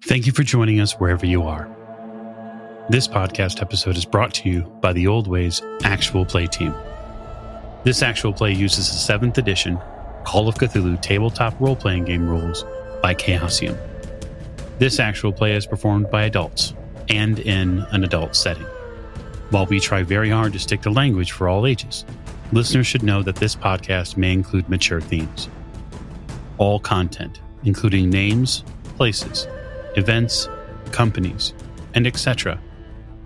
Thank you for joining us wherever you are. This podcast episode is brought to you by the Old Ways Actual Play team. This actual play uses the 7th edition Call of Cthulhu tabletop role-playing game rules by Chaosium. This actual play is performed by adults and in an adult setting. While we try very hard to stick to language for all ages, listeners should know that this podcast may include mature themes. All content, including names, places, events, companies, and etc.,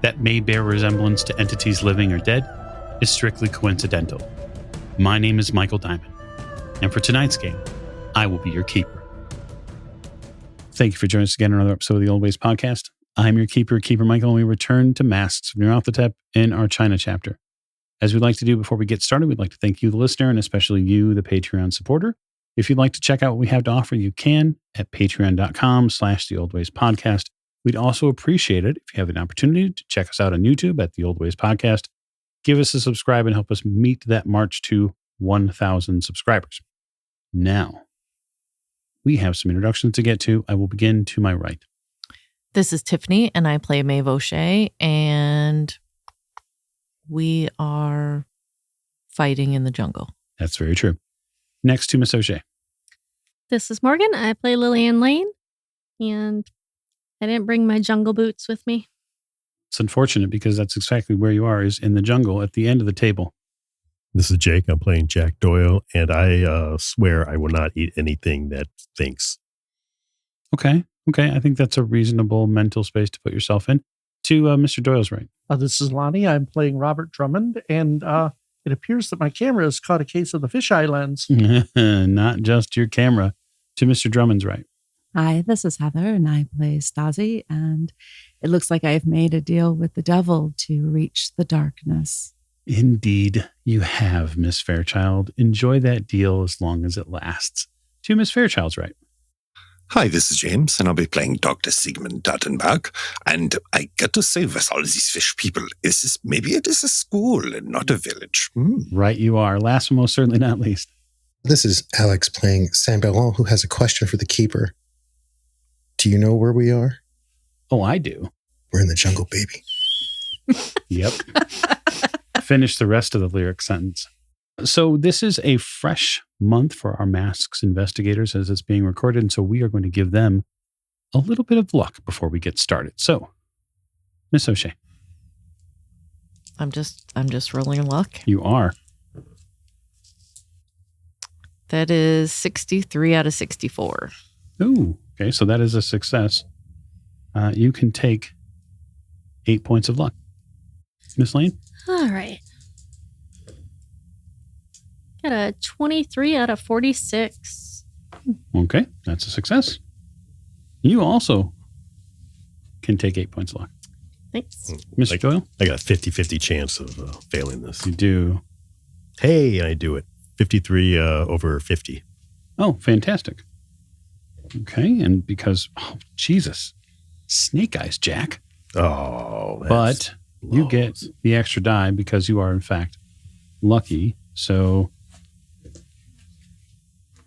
that may bear resemblance to entities living or dead, is strictly coincidental. My name is Michael Diamond, and for tonight's game, I will be your keeper. Thank you for joining us again on another episode of the Old Ways podcast. I'm your keeper, Keeper Michael, and we return to Masks of Nyarlathotep in our China chapter. As we'd like to do before we get started, we'd like to thank you, the listener, and especially you, the Patreon supporter. If you'd like to check out what we have to offer, you can at patreon.com/theoldwayspodcast. We'd also appreciate it if you have an opportunity to check us out on YouTube at The Old Ways Podcast. Give us a subscribe and help us meet that march to 1,000 subscribers. Now, we have some introductions to get to. I will begin to my right. This is Tiffany, and I play Maeve O'Shea, and we are fighting in the jungle. That's very true. Next to Miss O'Shea. This is Morgan. I play Lillian Lane, and I didn't bring my jungle boots with me. It's unfortunate because that's exactly where you are, is in the jungle at the end of the table. This is Jake. I'm playing Jack Doyle, and I swear I will not eat anything that thinks. Okay. I think that's a reasonable mental space to put yourself in. To Mr. Doyle's right. This is Lonnie. I'm playing Robert Drummond, and it appears that my camera has caught a case of the fisheye lens. Not just your camera. To Mr. Drummond's right. Hi, this is Heather, and I play Stasi, and it looks like I've made a deal with the devil to reach the darkness. Indeed, you have, Miss Fairchild. Enjoy that deal as long as it lasts. To Miss Fairchild's right. Hi, this is James, and I'll be playing Dr. Sigmund Dattenberg. And I got to say, with all these fish people, maybe it is a school and not a village. Right you are. Last but most certainly not least. This is Alex playing Saint Bellon, who has a question for the keeper. Do you know where we are? Oh, I do. We're in the jungle, baby. Yep. Finish the rest of the lyric sentence. So this is a fresh month for our Masks investigators as it's being recorded. And so we are going to give them a little bit of luck before we get started. So, Miss O'Shea. I'm just rolling luck. You are. That is 63 out of 64. Ooh, okay. So that is a success. You can take 8 points of luck. Miss Lane? All right. Got a 23 out of 46. Okay, that's a success. You also can take 8 points of luck. Thanks. Mr. Doyle? I got a 50-50 chance of failing this. You do. Hey, I do it. 53 over 50. Oh, fantastic. Okay, and because, Jesus, snake eyes, Jack. Oh, but you get the extra die because you are, in fact, lucky. So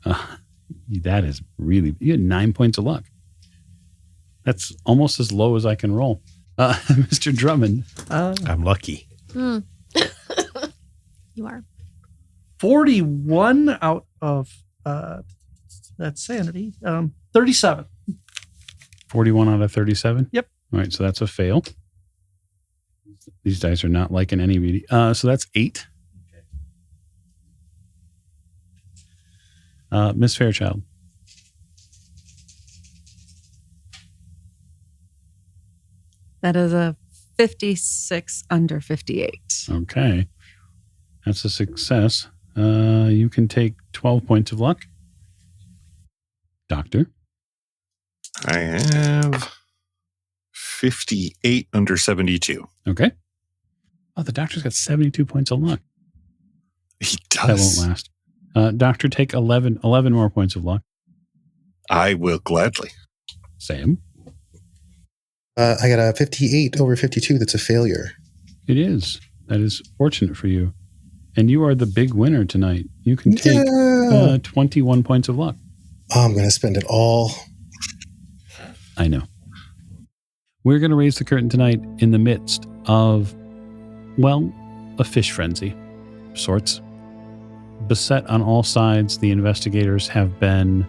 that is really, you had 9 points of luck. That's almost as low as I can roll. Mr. Drummond. I'm lucky. You are. 41 out of, that's sanity, 37. 41 out of 37? Yep. All right, so that's a fail. These dice are not liking any reading. So that's 8. Miss Fairchild. That is a 56 under 58. Okay. That's a success. You can take 12 points of luck. Doctor. I have 58 under 72. Okay. Oh, the doctor's got 72 points of luck. He That does. won't last. Doctor, take 11 more points of luck. I will gladly. Sam. I got a 58 over 52. That's a failure. It is. That is fortunate for you. And you are the big winner tonight. You can take 21 points of luck. Oh, I'm going to spend it all. I know. We're going to raise the curtain tonight in the midst of, well, a fish frenzy of sorts. Beset on all sides, the investigators have been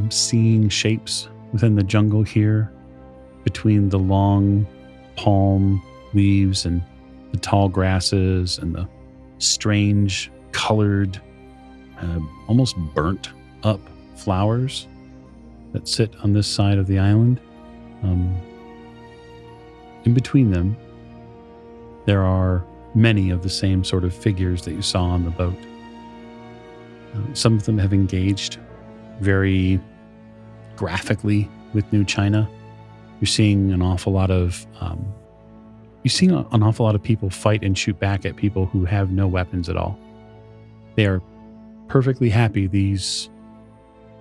seeing shapes within the jungle here, between the long palm leaves and the tall grasses and the strange colored, almost burnt up flowers that sit on this side of the island. In between them, there are many of the same sort of figures that you saw on the boat. Some of them have engaged very graphically with New China. You're seeing an awful lot of people fight and shoot back at people who have no weapons at all. They are perfectly happy. These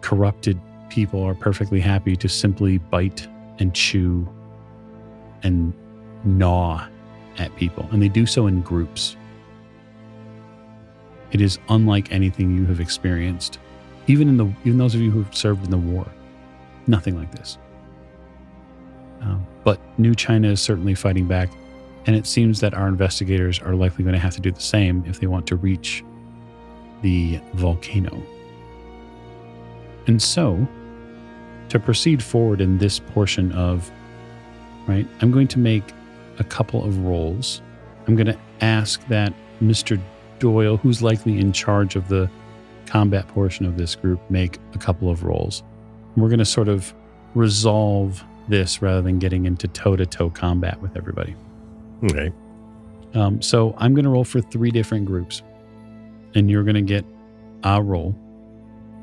corrupted people are perfectly happy to simply bite and chew and gnaw at people, and they do so in groups. It is unlike anything you have experienced, even those of you who have served in the war. Nothing like this. But New China is certainly fighting back, and it seems that our investigators are likely going to have to do the same if they want to reach the volcano. And so, to proceed forward in this portion of, right, I'm going to make a couple of rolls. I'm going to ask that Mr. Doyle, who's likely in charge of the combat portion of this group, make a couple of rolls. We're going to sort of resolve this rather than getting into toe-to-toe combat with everybody. Okay. So I'm going to roll for 3 different groups, and you're going to get a roll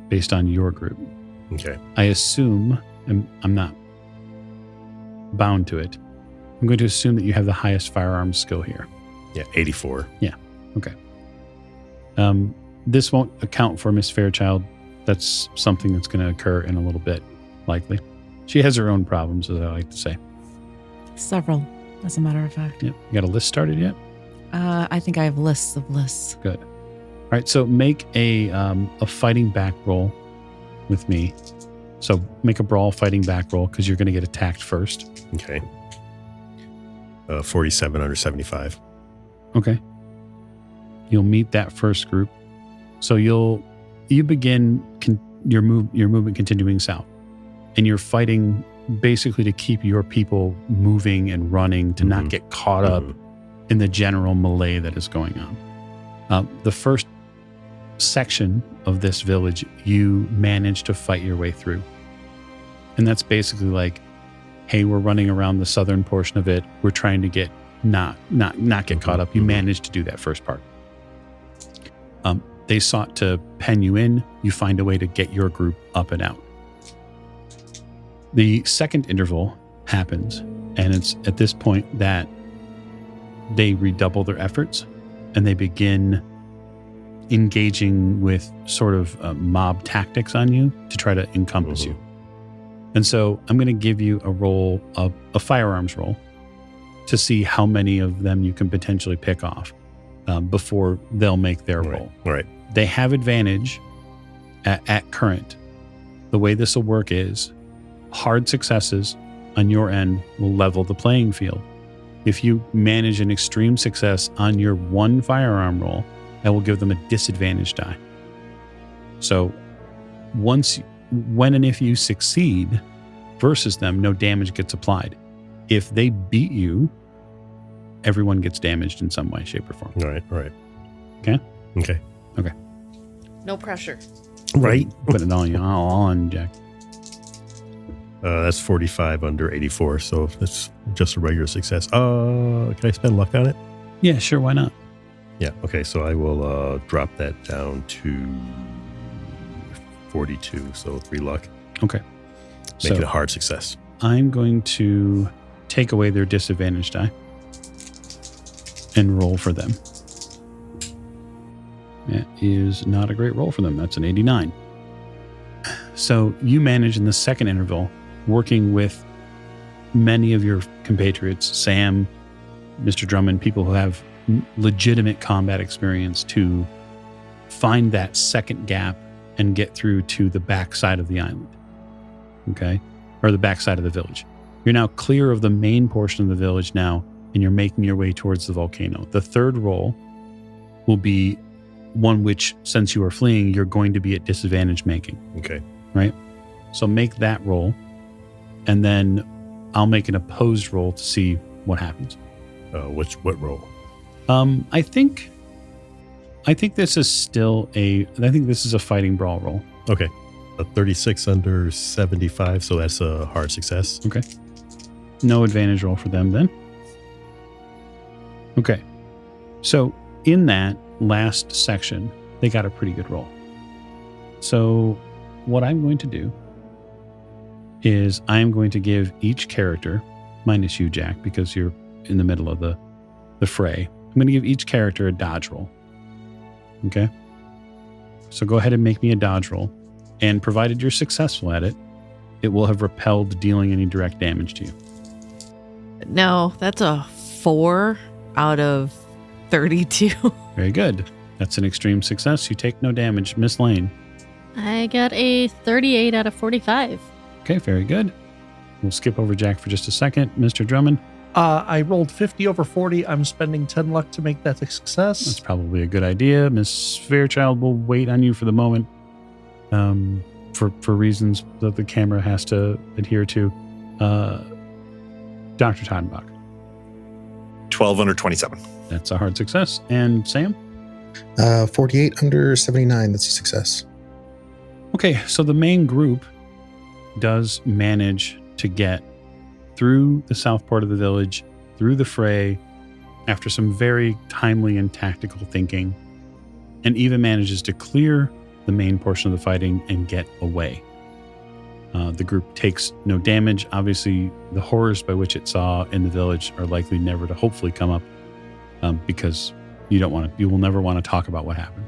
based on your group. Okay. I assume, and I'm not bound to it, I'm going to assume that you have the highest firearms skill here. Yeah, 84. Yeah, okay. This won't account for Miss Fairchild. That's something that's going to occur in a little bit, likely. She has her own problems, as I like to say. Several, as a matter of fact. Yep. You got a list started yet? I think I have lists of lists. Good. All right, so make a fighting back roll with me. So make a brawl fighting back roll because you're going to get attacked first. Okay. 47 under 75. Okay. You'll meet that first group. So you begin your movement continuing south, and you're fighting basically to keep your people moving and running to not get caught up in the general melee that is going on. The first section of this village, you manage to fight your way through, and that's basically like, hey, we're running around the southern portion of it. We're trying to get not get caught up. You managed to do that first part. They sought to pen you in. You find a way to get your group up and out. The second interval happens, and it's at this point that they redouble their efforts and they begin engaging with sort of mob tactics on you to try to encompass you. And so I'm going to give you a roll of a firearms roll to see how many of them you can potentially pick off before they'll make their roll. Right. They have advantage at current. The way this will work is hard successes on your end will level the playing field. If you manage an extreme success on your one firearm roll, that will give them a disadvantage die. So when and if you succeed versus them, no damage gets applied. If they beat you, everyone gets damaged in some way, shape, or form. Right. Okay? Okay. No pressure. Right. Put it all on, Jack. That's 45 under 84, so that's just a regular success. Can I spend luck on it? Yeah, sure, why not? Yeah, okay, so I will drop that down to 42, so 3 luck. Okay. Make it a hard success. I'm going to take away their disadvantage die and roll for them. That is not a great roll for them. That's an 89. So you manage in the second interval, working with many of your compatriots, Sam, Mr. Drummond, people who have legitimate combat experience, to find that second gap and get through to the backside of the island. Okay? Or the backside of the village. You're now clear of the main portion of the village now, and you're making your way towards the volcano. The third roll will be one which, since you are fleeing, you're going to be at disadvantage making. Okay. Right? So make that roll, and then I'll make an opposed roll to see what happens. What roll? I think this is still I think this is a fighting brawl roll. Okay. A 36 under 75, so that's a hard success. Okay. No advantage roll for them then. Okay. So in that last section, they got a pretty good roll. So what I'm going to do is I'm going to give each character, minus you, Jack, because you're in the middle of the fray. I'm going to give each character a dodge roll. Okay? So go ahead and make me a dodge roll. And provided you're successful at it, it will have repelled dealing any direct damage to you. No, that's a 4 out of 32. Very good. That's an extreme success. You take no damage. Miss Lane. I got a 38 out of 45. Okay, very good. We'll skip over Jack for just a second. Mr. Drummond. I rolled 50 over 40. I'm spending 10 luck to make that a success. That's probably a good idea. Miss Fairchild will wait on you for the moment. For reasons that the camera has to adhere to. Dr. Tottenbach. 12 under 27. That's a hard success. And Sam? 48 under 79. That's a success. Okay, so the main group does manage to get through the south part of the village, through the fray, after some very timely and tactical thinking, and even manages to clear the main portion of the fighting and get away. The group takes no damage. Obviously, the horrors by which it saw in the village are likely never to hopefully come up, because you will never want to talk about what happened.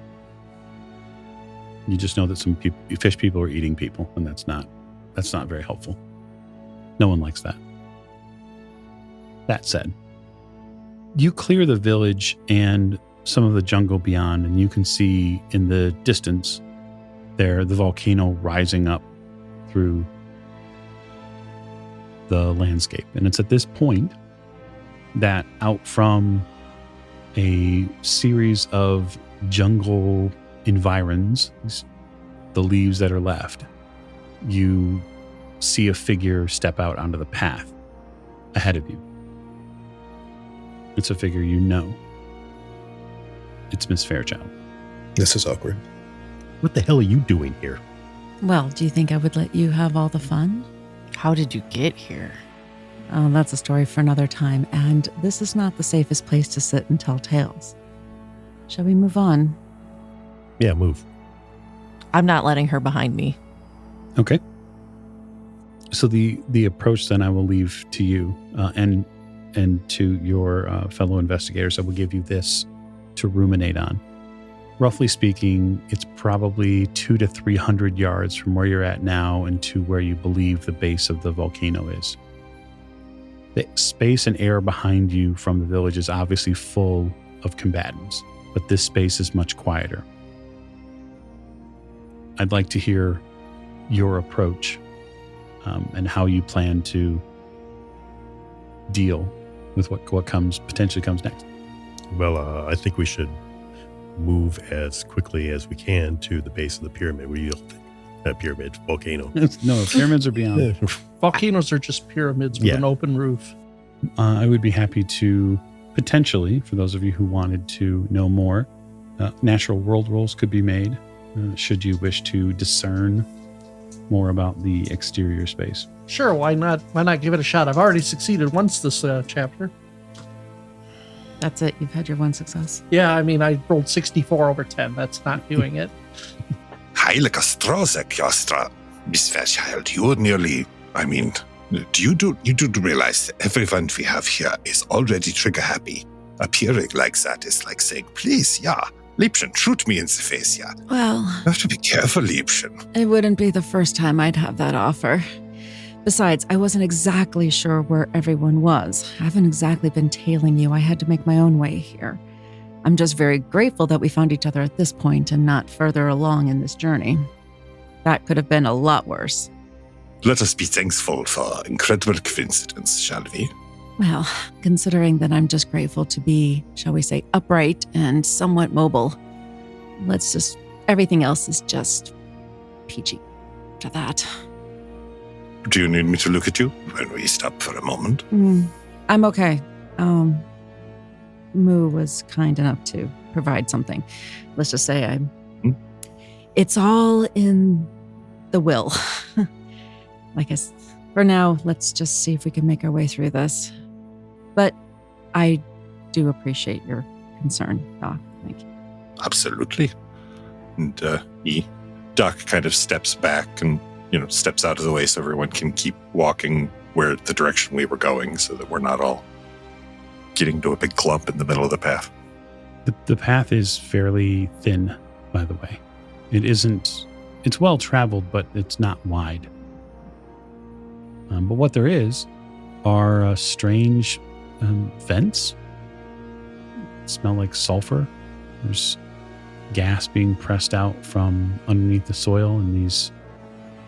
You just know that some fish people are eating people, and that's not very helpful. No one likes that. That said, you clear the village and some of the jungle beyond, and you can see in the distance there the volcano rising up through the landscape. And it's at this point that out from a series of jungle environs, the leaves that are left, you see a figure step out onto the path ahead of you. It's a figure you know. It's Miss Fairchild. This is awkward. What the hell are you doing here? Well, do you think I would let you have all the fun? How did you get here? Oh, that's a story for another time, and this is not the safest place to sit and tell tales. Shall we move on? Yeah, move. I'm not letting her behind me. Okay. So the approach then I will leave to you and to your fellow investigators. I will give you this to ruminate on. Roughly speaking, it's probably 200 to 300 yards from where you're at now and to where you believe the base of the volcano is. The space and air behind you from the village is obviously full of combatants, but this space is much quieter. I'd like to hear your approach and how you plan to deal with what potentially comes next. Well, I think we should move as quickly as we can to the base of the pyramid. What do you think? Volcano. No, pyramids are beyond. Volcanoes are just pyramids with an open roof. I would be happy to potentially, for those of you who wanted to know more, natural world rolls could be made should you wish to discern more about the exterior space. Sure, why not? Why not give it a shot? I've already succeeded once this chapter. That's it. You've had your one success. Yeah, I mean, I rolled 64 over 10. That's not doing it. Heilige Strozek, Jostra. Miss Fairchild, you're nearly, you do realize that everyone we have here is already trigger happy. Appearing like that is like saying, please, yeah, Liebchen, shoot me in the face, yeah. Well, You have to be careful, Liebchen. it wouldn't be the first time I'd have that offer. Besides, I wasn't exactly sure where everyone was. I haven't exactly been tailing you. I had to make my own way here. I'm just very grateful that we found each other at this point and not further along in this journey. That could have been a lot worse. Let us be thankful for incredible coincidence, shall we? Well, considering that I'm just grateful to be, shall we say, upright and somewhat mobile, everything else is just peachy to that. Do you need me to look at you when we stop for a moment? I'm okay. Moo was kind enough to provide something. Let's just say it's all in the will. I guess for now, let's just see if we can make our way through this. But I do appreciate your concern, Doc. Thank you. Absolutely. And Doc kind of steps back and, steps out of the way so everyone can keep walking where the direction we were going so that we're not all getting to a big clump in the middle of the path. The path is fairly thin, by the way. It's well traveled, but it's not wide. But what there is are strange vents. Smell like sulfur. There's gas being pressed out from underneath the soil in these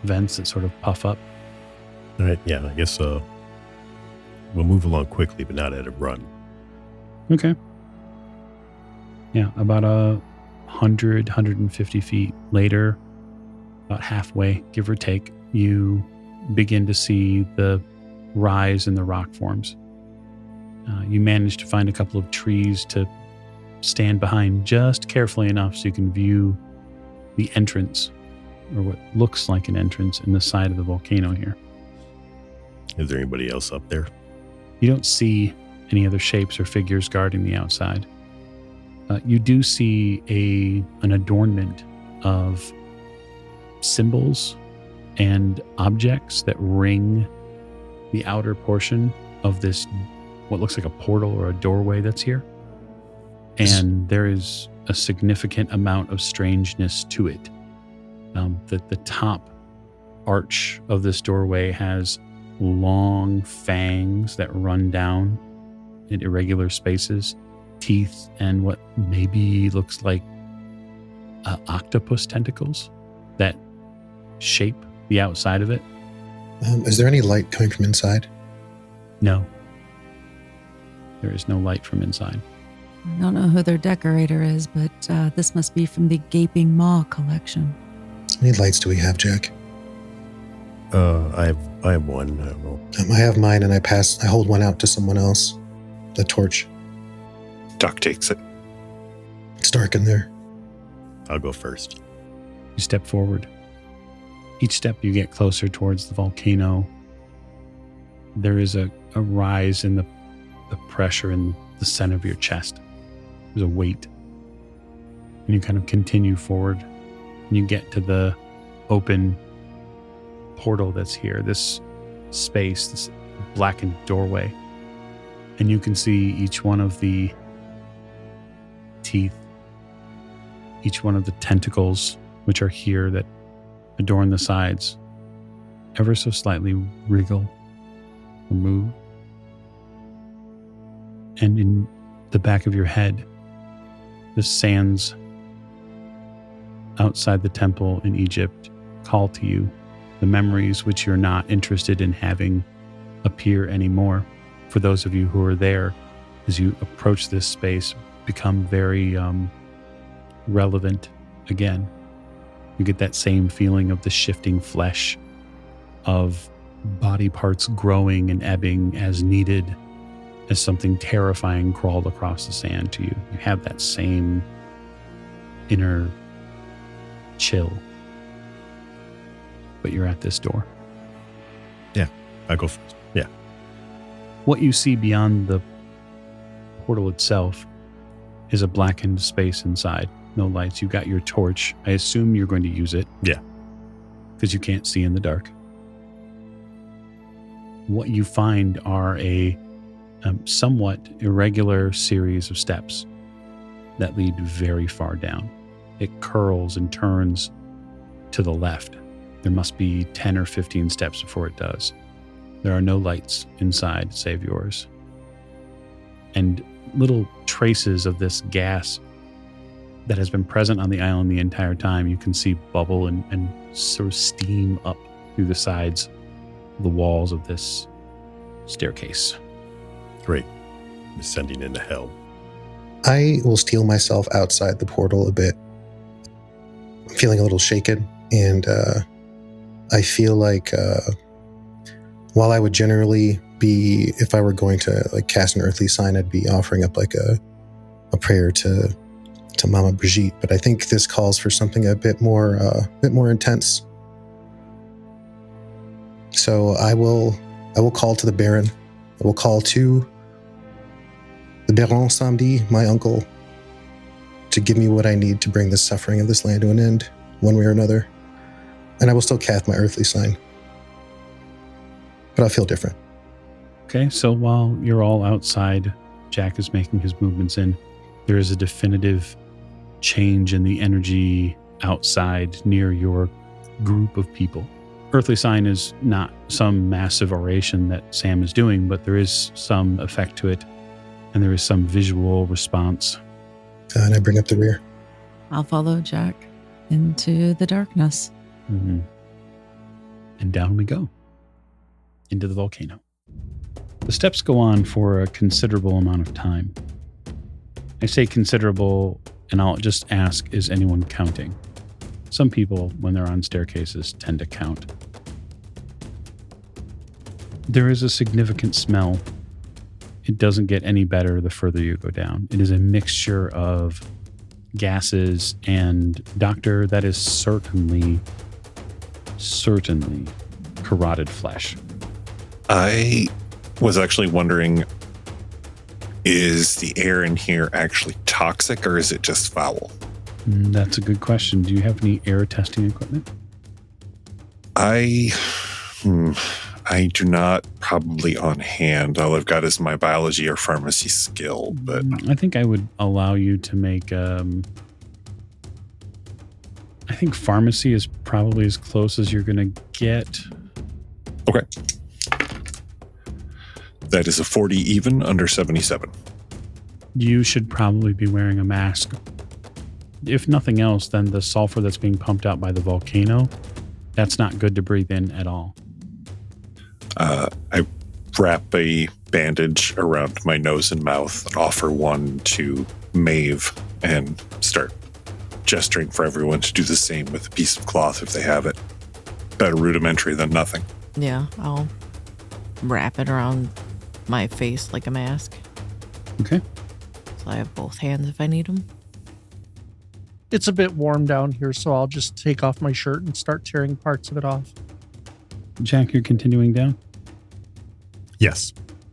vents that sort of puff up. All right, yeah, I guess we'll move along quickly, but not at a run. Okay. Yeah, about 150 feet later, about halfway, give or take, you begin to see the rise in the rock forms. You manage to find a couple of trees to stand behind just carefully enough so you can view the entrance, or what looks like an entrance in the side of the volcano here. Is there anybody else up there? You don't see any other shapes or figures guarding the outside. You do see an adornment of symbols and objects that ring the outer portion of this, what looks like a portal or a doorway that's here. And there is a significant amount of strangeness to it. The top arch of this doorway has long fangs that run down in irregular spaces, teeth, and what maybe looks like octopus tentacles that shape the outside of it. Is there any light coming from inside? No. There is no light from inside. I don't know who their decorator is, but this must be from the Gaping Maw collection. How many lights do we have, Jack? I have one. I don't know. I have mine, and I hold one out to someone else. The torch. Doc takes it. It's dark in there. I'll go first. You step forward. Each step you get closer towards the volcano, there is a rise in the pressure in the center of your chest. There's a weight. And you kind of continue forward. And you get to the open portal that's here, this space, this blackened doorway. And you can see each one of the teeth, each one of the tentacles, which are here that adorn the sides, ever so slightly wriggle or move. And in the back of your head, the sands outside the temple in Egypt call to you, the memories which you're not interested in having appear anymore. For those of you who are there, as you approach this space, become very relevant again. You get that same feeling of the shifting flesh, of body parts growing and ebbing as needed, as something terrifying crawled across the sand to you. You have that same inner chill. But you're at this door. Yeah, I'll go first. Yeah. What you see beyond the portal itself is a blackened space inside. No lights. You got your torch. I assume you're going to use it. Yeah. Because you can't see in the dark. What you find are a somewhat irregular series of steps that lead very far down. It curls and turns to the left. There must be 10 or 15 steps before it does. There are no lights inside save yours. And little traces of this gas that has been present on the island the entire time, you can see bubble and sort of steam up through the sides the walls of this staircase. Great. Descending into hell. I will steel myself outside the portal a bit. I'm feeling a little shaken, and I feel like while I would generally be, if I were going to like cast an earthly sign, I'd be offering up like a prayer to Mama Brigitte, but I think this calls for something a bit more intense. So I will call to the Baron. I will call to the Baron Samedi, my uncle, to give me what I need to bring the suffering of this land to an end, one way or another. And I will still cast my earthly sign. But I'll feel different. Okay, so while you're all outside, Jack is making his movements in. There is a definitive change in the energy outside near your group of people. Earthly sign is not some massive oration that Sam is doing, but there is some effect to it, and there is some visual response. And I bring up the rear. I'll follow Jack into the darkness. Mm-hmm. And down we go, into the volcano. The steps go on for a considerable amount of time. I say considerable, and I'll just ask, is anyone counting? Some people, when they're on staircases, tend to count. There is a significant smell. It doesn't get any better the further you go down. It is a mixture of gases and, Doctor, that is certainly carotid flesh. I was actually wondering, is the air in here actually toxic or is it just foul? That's a good question. Do you have any air testing equipment? I do not, probably on hand. All I've got is my biology or pharmacy skill, but I think I would allow you to make, I think pharmacy is probably as close as you're going to get. okay. That is a 40 even, under 77. You should probably be wearing a mask. If nothing else, then the sulfur that's being pumped out by the volcano, that's not good to breathe in at all. I wrap a bandage around my nose and mouth and offer one to Maeve and start gesturing for everyone to do the same with a piece of cloth if they have it. Better rudimentary than nothing. Yeah, I'll wrap it around my face like a mask. Okay. So I have both hands if I need them. It's a bit warm down here, so I'll just take off my shirt and start tearing parts of it off. Jack, you're continuing down? Yes.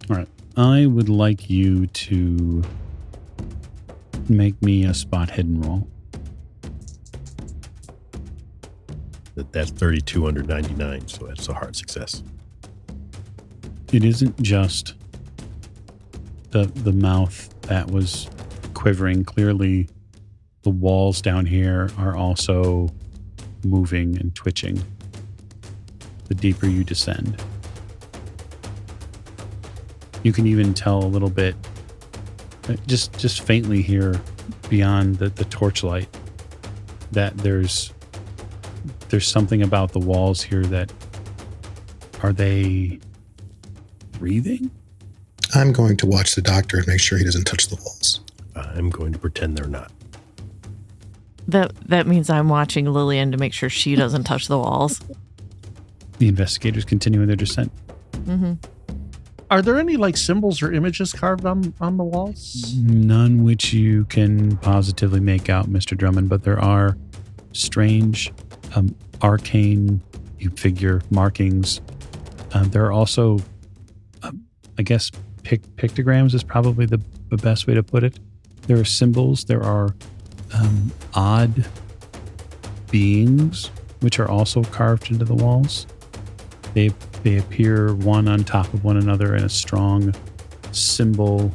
All right. I would like you to make me a spot hidden roll. That's 32 under 99, so that's a hard success. It isn't just the mouth that was quivering. Clearly, the walls down here are also moving and twitching the deeper you descend. You can even tell a little bit, just faintly here beyond the torchlight, that there's something about the walls here that, are they breathing? I'm going to watch the doctor and make sure he doesn't touch the walls. I'm going to pretend they're not. That means I'm watching Lillian to make sure she doesn't touch the walls. The investigators continuing their descent. Mm-hmm. Are there any like symbols or images carved on the walls? None which you can positively make out, Mr. Drummond, but there are strange, arcane, you figure, markings. There are also, I guess, pictograms is probably the best way to put it. There are symbols. There are odd beings which are also carved into the walls. They appear one on top of one another in a strong symbol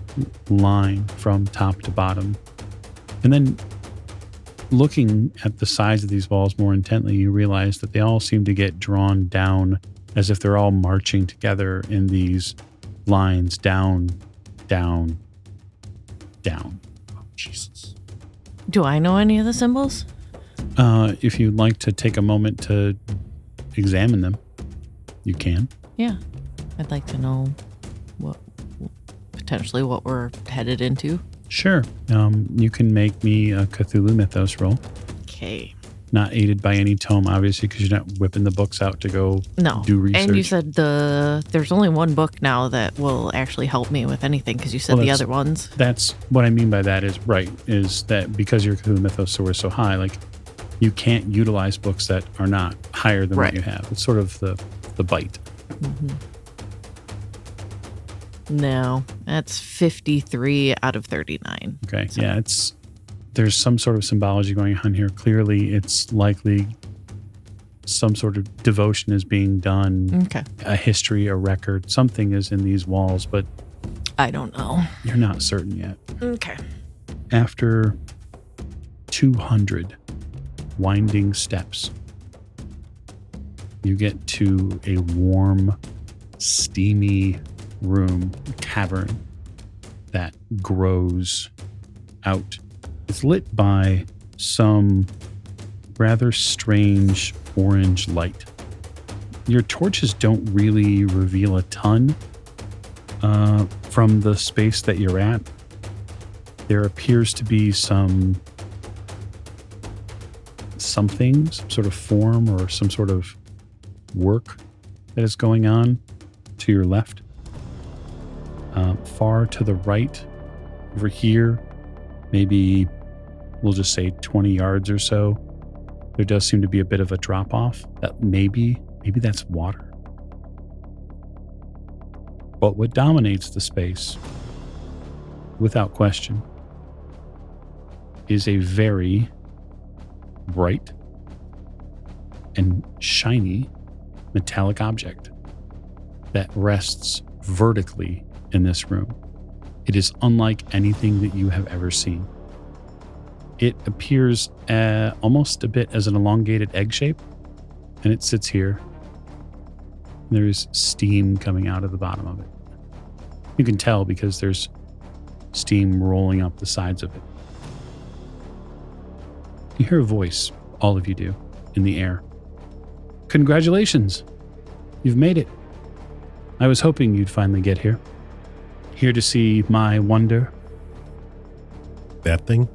line from top to bottom. And then looking at the size of these walls more intently, you realize that they all seem to get drawn down as if they're all marching together in these lines down, down, down. Oh, Jesus. Do I know any of the symbols? If you'd like to take a moment to examine them, you can. Yeah. I'd like to know potentially what we're headed into. Sure. You can make me a Cthulhu Mythos roll. Okay. Not aided by any tome, obviously, because you're not whipping the books out to go do research. And you said there's only one book now that will actually help me with anything, because you said the other ones. That's what I mean by that is that because your Cthulhu Mythos score is so high, like you can't utilize books that are not higher than what you have. It's sort of the bite. Mm-hmm. No, that's 53 out of 39. Okay. So. Yeah, there's some sort of symbology going on here. Clearly, it's likely some sort of devotion is being done. Okay. A history, a record, something is in these walls, but I don't know. You're not certain yet. Okay. After 200 winding steps, you get to a warm, steamy room, cavern that grows out. It's lit by some rather strange orange light. Your torches don't really reveal a ton from the space that you're at. There appears to be something, some sort of form or some sort of work that is going on to your left. Far to the right, over here, maybe we'll just say 20 yards or so, there does seem to be a bit of a drop off. That maybe that's water. But what dominates the space, without question, is a very bright and shiny metallic object that rests vertically in this room. It is unlike anything that you have ever seen. It appears almost a bit as an elongated egg shape, and it sits here. There's steam coming out of the bottom of it. You can tell because there's steam rolling up the sides of it. You hear a voice, all of you do, in the air. Congratulations! You've made it. I was hoping you'd finally get here. Here to see my wonder. That thing?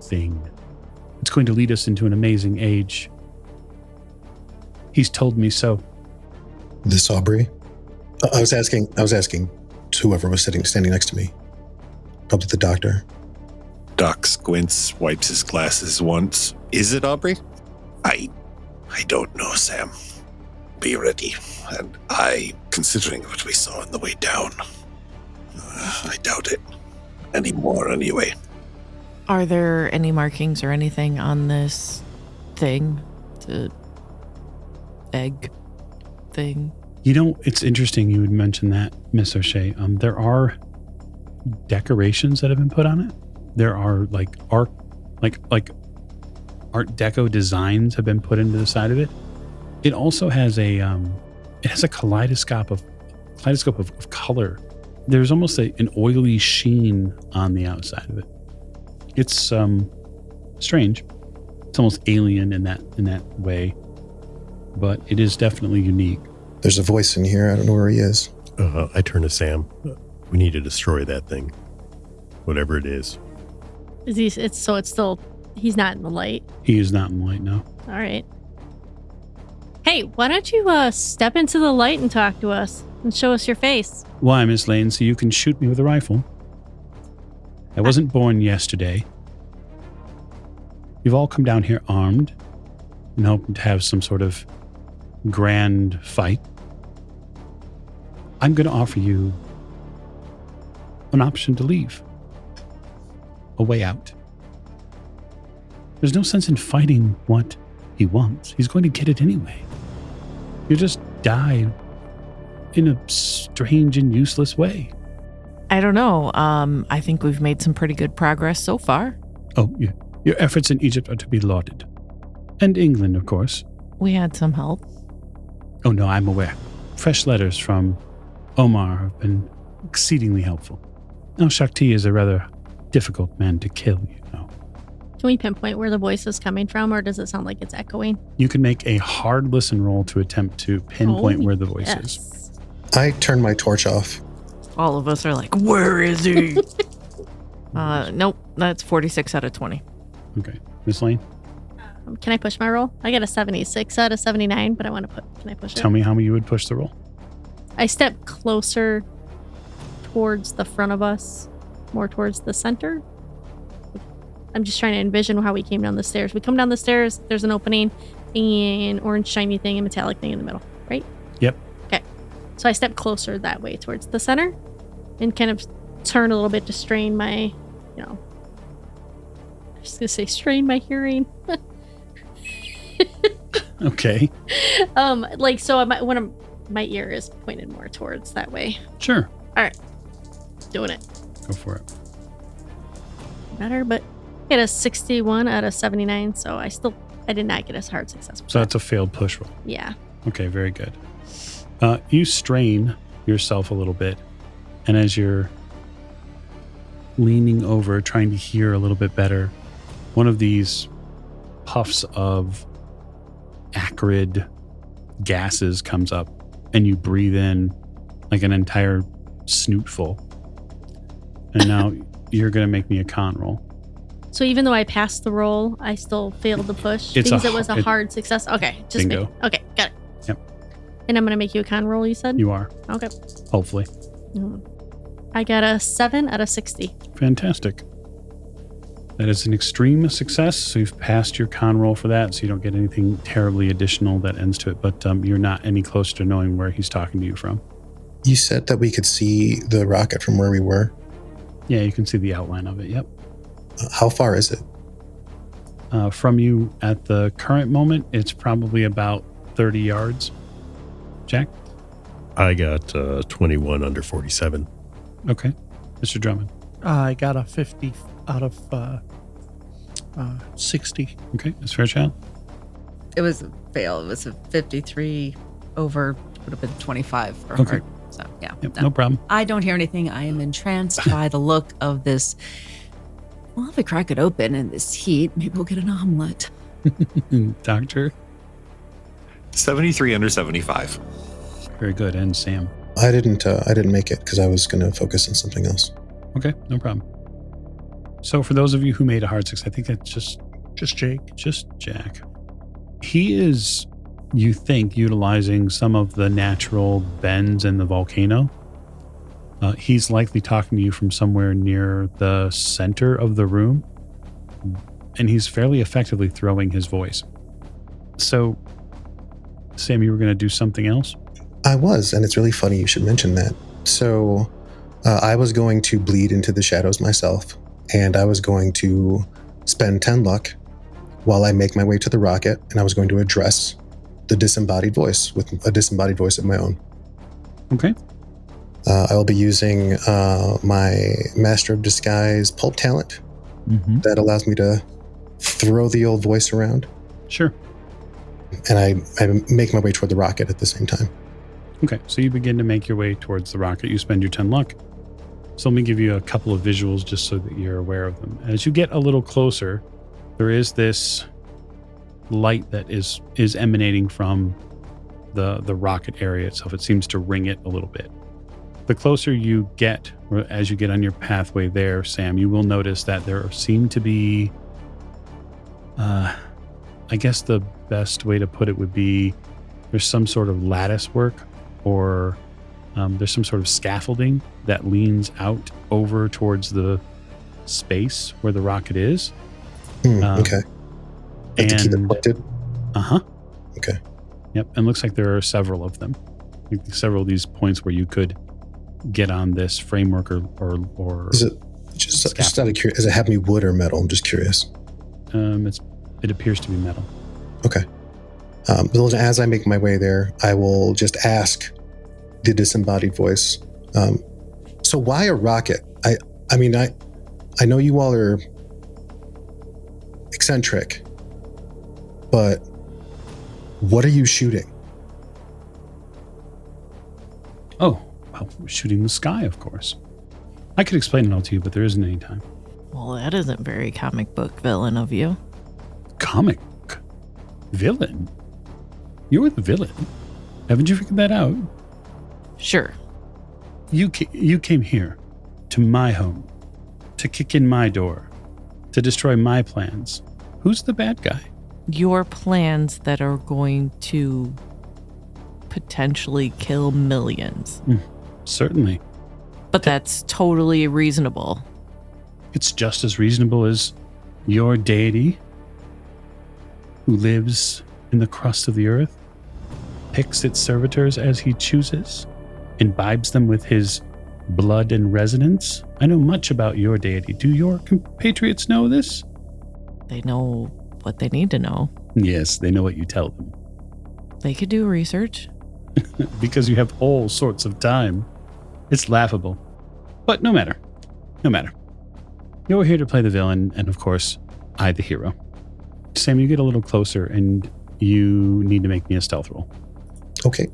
Thing. It's going to lead us into an amazing age. He's told me so. This Aubrey? I was asking to whoever was standing next to me. Probably the doctor. Doc squints, wipes his glasses once. Is it Aubrey? I don't know, Sam. Be ready. And considering what we saw on the way down, I doubt it anymore anyway. Are there any markings or anything on this thing? The egg thing? You know, it's interesting you would mention that, Miss O'Shea. There are decorations that have been put on it. There are like art deco designs have been put into the side of it. It also has a kaleidoscope of color. There's almost an oily sheen on the outside of it. It's strange. It's almost alien in that way, but it is definitely unique. There's a voice in here. I don't know where he is. I turn to Sam. We need to destroy that thing, whatever it is. He's not in the light. He is not in the light, no. All right. Hey, why don't you step into the light and talk to us and show us your face? Why, Miss Lane? So you can shoot me with a rifle? I wasn't born yesterday. You've all come down here armed and hoping to have some sort of grand fight. I'm going to offer you an option to leave. A way out. There's no sense in fighting what he wants. He's going to get it anyway. You'll just die in a strange and useless way. I don't know. I think we've made some pretty good progress so far. Oh, yeah. Your efforts in Egypt are to be lauded. And England, of course. We had some help. Oh, no, I'm aware. Fresh letters from Omar have been exceedingly helpful. Now, Shakti is a rather difficult man to kill, you know. Can we pinpoint where the voice is coming from, or does it sound like it's echoing? You can make a hard listen roll to attempt to pinpoint where the voice is. Yes. I turn my torch off. All of us are like, where is he? Nope. That's 46 out of 20. Okay. Miss Lane, Can I push my roll? I got a 76 out of 79, but I want to put. Can I push it? tell me how you would push the roll. I step closer towards the front of us, more towards the center. I'm just trying to envision how we came down the stairs. We come down the stairs, there's an opening, an orange shiny thing, a metallic thing in the middle, right? Yep. Okay. So I step closer that way towards the center and kind of turn a little bit to strain my, I was going to say strain my hearing. Okay. My ear is pointed more towards that way. Sure. All right. Doing it. Go for it. Better, but I get a 61 out of 79, so I did not get a hard success. So that's a failed push roll. Yeah. Okay, very good. You strain yourself a little bit, and as you're leaning over, trying to hear a little bit better, one of these puffs of acrid gases comes up, and you breathe in like an entire snootful. And now you're going to make me a con roll. So even though I passed the roll, I still failed the push It's because a it was a hard success. Okay, just Bingo. okay, got it. Yep. And I'm gonna make you a con roll. You said You are, okay. hopefully. I got a 7 out of 60. Fantastic. That is an extreme success. So you've passed your con roll for that. So you don't get anything terribly additional that ends to it. But you're not any closer to knowing where he's talking to you from. You said that we could see the rocket from where we were. Yeah, you can see the outline of it. Yep. How far is it? From you at the current moment, it's probably about 30 yards. Jack? I got 21 under 47. Okay. Mr. Drummond? I got a 50 out of 60. Okay. Ms. Fairchild? It was a fail. It was a 53 over, would have been 25 for Okay. hard. So, yeah. Yep, no problem. I don't hear anything. I am entranced by the look of this. Well, if we crack it open in this heat, maybe we'll get an omelet. Doctor? 73 under 75. Very good. And Sam? I didn't make it because I was going to focus on something else. Okay. No problem. So for those of you who made a hard success, I think it's just Jake. Just Jack. He is, you think, utilizing some of the natural bends in the volcano. He's likely talking to you from somewhere near the center of the room, and he's fairly effectively throwing his voice. So, Sam, you were going to do something else? I was, and it's really funny you should mention that. So I was going to bleed into the shadows myself, and I was going to spend 10 luck while I make my way to the rocket, and I was going to address the disembodied voice with a disembodied voice of my own. Okay. I will be using my Master of Disguise pulp talent that allows me to throw the old voice around. Sure. And I make my way toward the rocket at the same time. Okay, so you begin to make your way towards the rocket. You spend your 10 luck. So let me give you a couple of visuals just so that you're aware of them. As you get a little closer, there is this light that is emanating from the rocket area itself. It seems to ring it a little bit. The closer you get, or as you get on your pathway there, Sam, you will notice that there seem to be, I guess the best way to put it would be there's some sort of lattice work, or there's some sort of scaffolding that leans out over towards the space where the rocket is. Okay. Like to keep it pointed? Uh-huh. Okay. Yep, and looks like there are several of them. Like several of these points where you could get on this framework or Is it just out of curiosity? Does it have any wood or metal? I'm just curious. It appears to be metal. Okay. As I make my way there, I will just ask the disembodied voice. So why a rocket? I mean, I know you all are eccentric, but what are you shooting? Oh, well, we're shooting the sky, of course. I could explain it all to you, but there isn't any time. Well, that isn't very comic book villain of you. Comic villain? You're the villain. Haven't you figured that out? Sure. You came here, to my home, to kick in my door, to destroy my plans. Who's the bad guy? Your plans that are going to potentially kill millions. Certainly. But that's totally reasonable. It's just as reasonable as your deity, who lives in the crust of the earth, picks its servitors as he chooses, imbibes them with his blood and resonance. I know much about your deity. Do your compatriots know this? They know what they need to know. Yes, they know what you tell them. They could do research. Because you have all sorts of time. It's laughable. But no matter. No matter. You're here to play the villain, and of course, I the hero. Sam, you get a little closer, and you need to make me a stealth roll. Okay.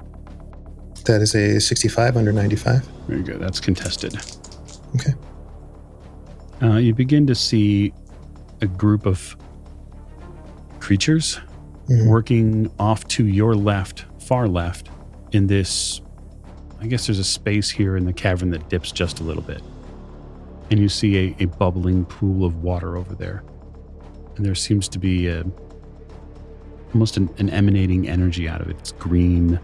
That is a 65 under 95. Very good. That's contested. Okay. You begin to see a group of creatures working off to your left, far left, in this, I guess there's a space here in the cavern that dips just a little bit. And you see a bubbling pool of water over there. And there seems to be almost an emanating energy out of it. It's green.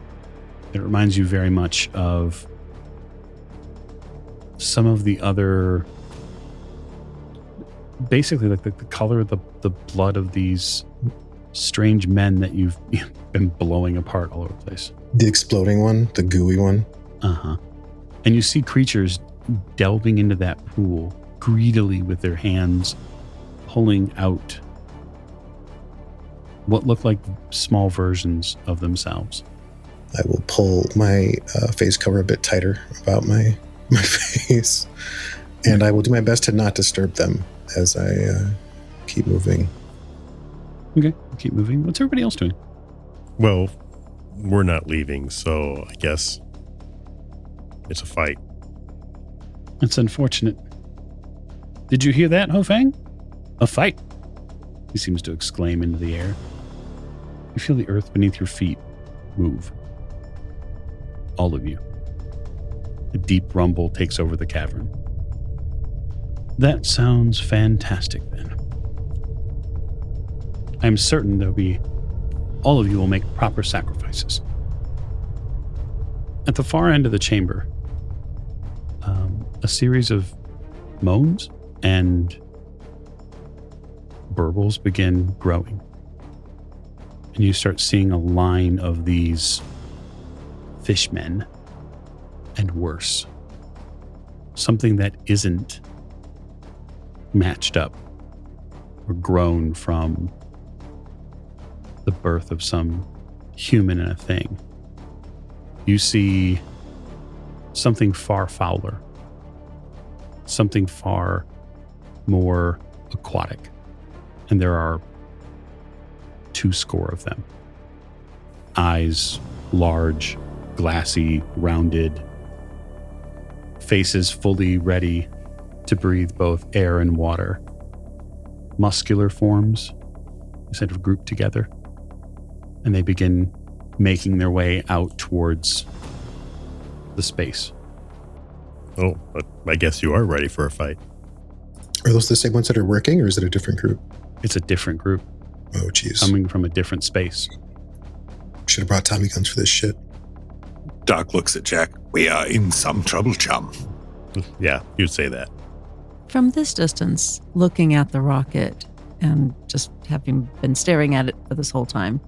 It reminds you very much of some of the other, basically like the color of the blood of these strange men that you've been blowing apart all over the place. The exploding one, the gooey one. Uh-huh. And you see creatures delving into that pool greedily with their hands, pulling out what look like small versions of themselves. I will pull my face cover a bit tighter about my face, and I will do my best to not disturb them as I keep moving. Okay, keep moving. What's everybody else doing? Well, we're not leaving, so I guess it's a fight. That's unfortunate. Did you hear that, Ho Fang? A fight, he seems to exclaim into the air. You feel the earth beneath your feet move. All of you. A deep rumble takes over the cavern. That sounds fantastic, then. I'm certain all of you will make proper sacrifices. At the far end of the chamber, a series of moans and burbles begin growing. And you start seeing a line of these fishmen and worse. Something that isn't matched up or grown from the birth of some human and a thing. You see something far fouler, something far more aquatic, and there are 200 of them. Eyes large, glassy, rounded, faces fully ready to breathe both air and water. Muscular forms, instead of grouped together, and they begin making their way out towards the space. Oh, but I guess you are ready for a fight. Are those the same ones that are working, or is it a different group? It's a different group. Oh, jeez. Coming from a different space. Should have brought Tommy guns for this shit. Doc looks at Jack. We are in some trouble, chum. Yeah, you'd say that. From this distance, looking at the rocket and just having been staring at it for this whole time,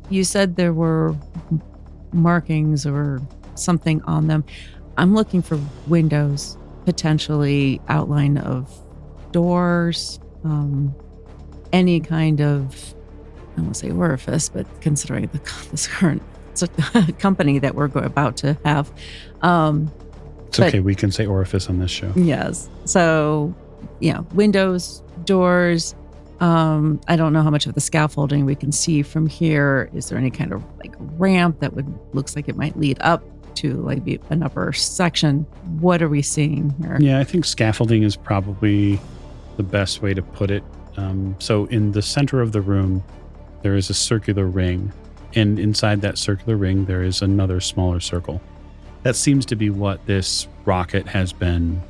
you said there were markings or something on them. I'm looking for windows, potentially outline of doors, any kind of, I won't say orifice, but considering this current company that we're about to have. It's okay, we can say orifice on this show. Yes. So, windows, doors. I don't know how much of the scaffolding we can see from here. Is there any kind of like ramp that looks like it might lead up to like an upper section. What are we seeing here? Yeah, I think scaffolding is probably the best way to put it. So in the center of the room, there is a circular ring, and inside that circular ring, there is another smaller circle. That seems to be what this rocket has been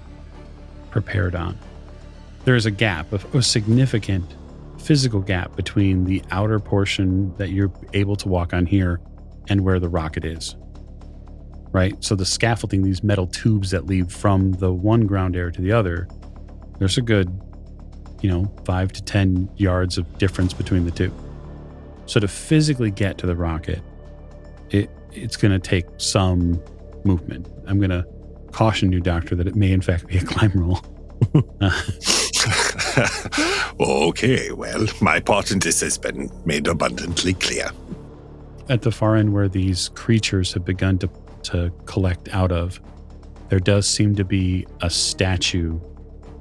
prepared on. There is a gap, a significant physical gap between the outer portion that you're able to walk on here and where the rocket is. Right? So the scaffolding, these metal tubes that lead from the one ground area to the other, there's a good, 5 to 10 yards of difference between the two. So to physically get to the rocket, it's going to take some movement. I'm going to caution you, Doctor, that it may in fact be a climb roll. Okay, well, my part in this has been made abundantly clear. At the far end where these creatures have begun to collect out of, there does seem to be a statue